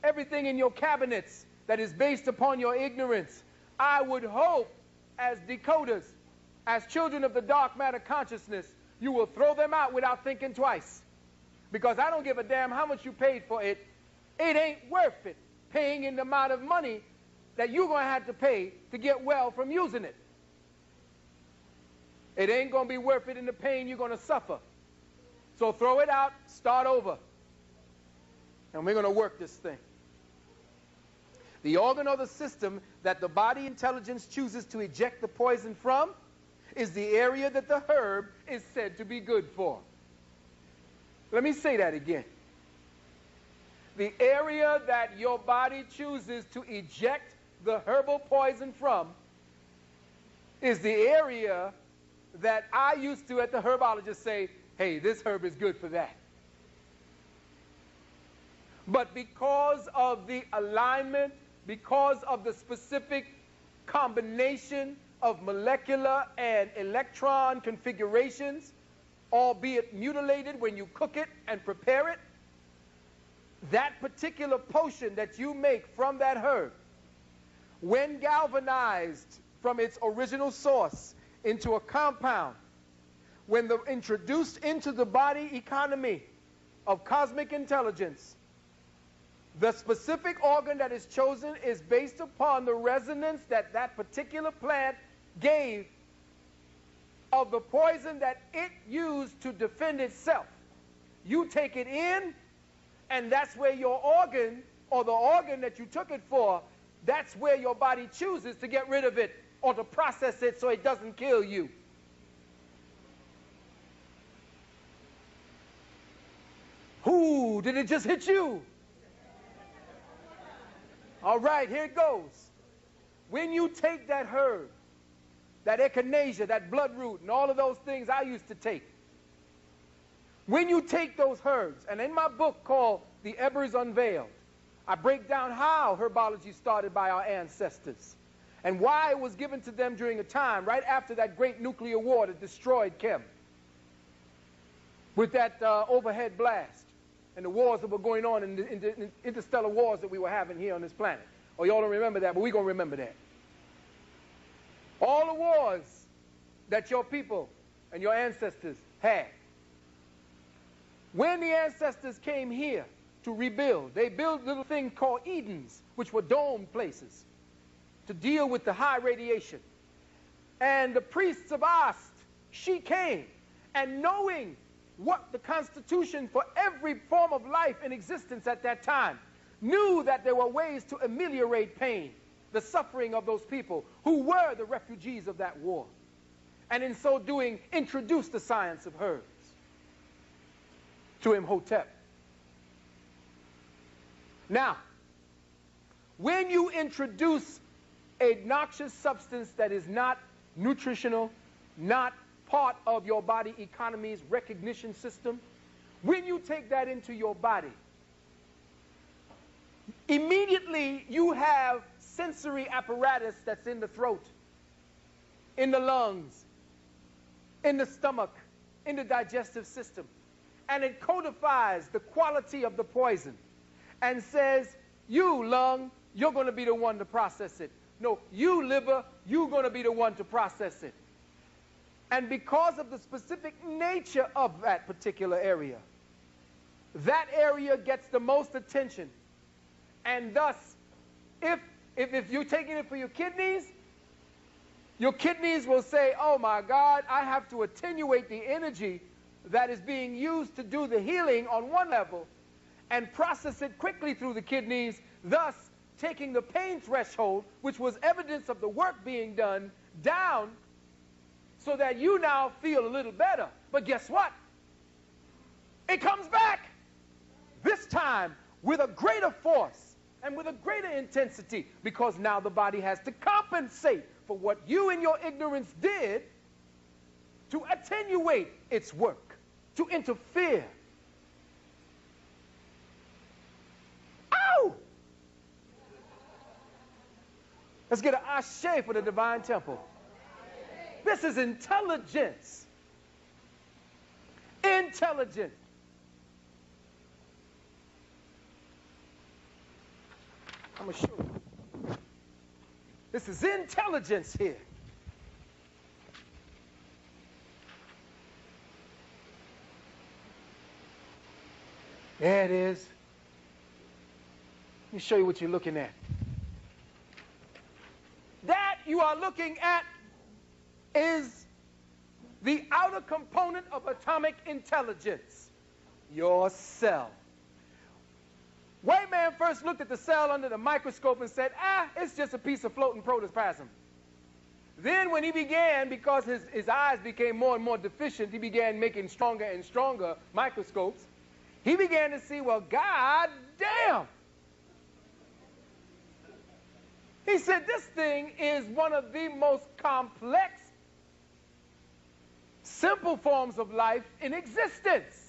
everything in your cabinets that is based upon your ignorance, I would hope, as decoders, as children of the dark matter consciousness, you will throw them out without thinking twice. Because I don't give a damn how much you paid for it. It ain't worth it paying in the amount of money that you're going to have to pay to get well from using it. It ain't going to be worth it in the pain you're going to suffer. So throw it out, start over. And we're going to work this thing. The organ or the system that the body intelligence chooses to eject the poison from is the area that the herb is said to be good for. Let me say that again. The area that your body chooses to eject the herbal poison from is the area that I used to, at the herbologist, say, hey, this herb is good for that. But because of the alignment, because of the specific combination of molecular and electron configurations, albeit mutilated when you cook it and prepare it, that particular potion that you make from that herb, when galvanized from its original source into a compound, when introduced into the body economy of cosmic intelligence, the specific organ that is chosen is based upon the resonance that that particular plant gave of the poison that it used to defend itself. You take it in, and that's where your organ, or the organ that you took it for, that's where your body chooses to get rid of it or to process it so it doesn't kill you. Who did it just hit you? All right, here it goes. When you take that herb, that echinacea, that bloodroot, and all of those things I used to take, when you take those herbs, and in my book called The Ebers Unveiled, I break down how herbology started by our ancestors and why it was given to them during a time right after that great nuclear war that destroyed Chem with that overhead blast and the wars that were going on in the interstellar wars that we were having here on this planet. Oh, y'all don't remember that, but we're going to remember that. All the wars that your people and your ancestors had. When the ancestors came here to rebuild, they built little things called Edens, which were dome places to deal with the high radiation. And the priests of Ast, she came, and knowing what the constitution for every form of life in existence at that time, knew that there were ways to ameliorate pain, the suffering of those people who were the refugees of that war. And in so doing, introduced the science of herbs to Imhotep. Now, when you introduce a noxious substance that is not nutritional, not part of your body economy's recognition system, when you take that into your body, immediately you have sensory apparatus that's in the throat, in the lungs, in the stomach, in the digestive system. And it codifies the quality of the poison and says, you lung, you're going to be the one to process it. No, you liver, you're going to be the one to process it. And because of the specific nature of that particular area gets the most attention. And thus, if you're taking it for your kidneys will say, oh my God, I have to attenuate the energy that is being used to do the healing on one level and process it quickly through the kidneys, thus taking the pain threshold, which was evidence of the work being done, down so that you now feel a little better. But guess what? It comes back, this time with a greater force and with a greater intensity, because now the body has to compensate for what you in your ignorance did to attenuate its work, to interfere. Ow! Let's get an ashe for the divine temple. This is intelligence. Intelligence. I'm going to show you. This is intelligence here. There it is. Let me show you what you're looking at. That you are looking at is the outer component of atomic intelligence, your cell. White man first looked at the cell under the microscope and said, it's just a piece of floating protoplasm. Then when he began, because his eyes became more and more deficient, he began making stronger and stronger microscopes. He began to see, well, God damn. He said, this thing is one of the most complex, simple forms of life in existence.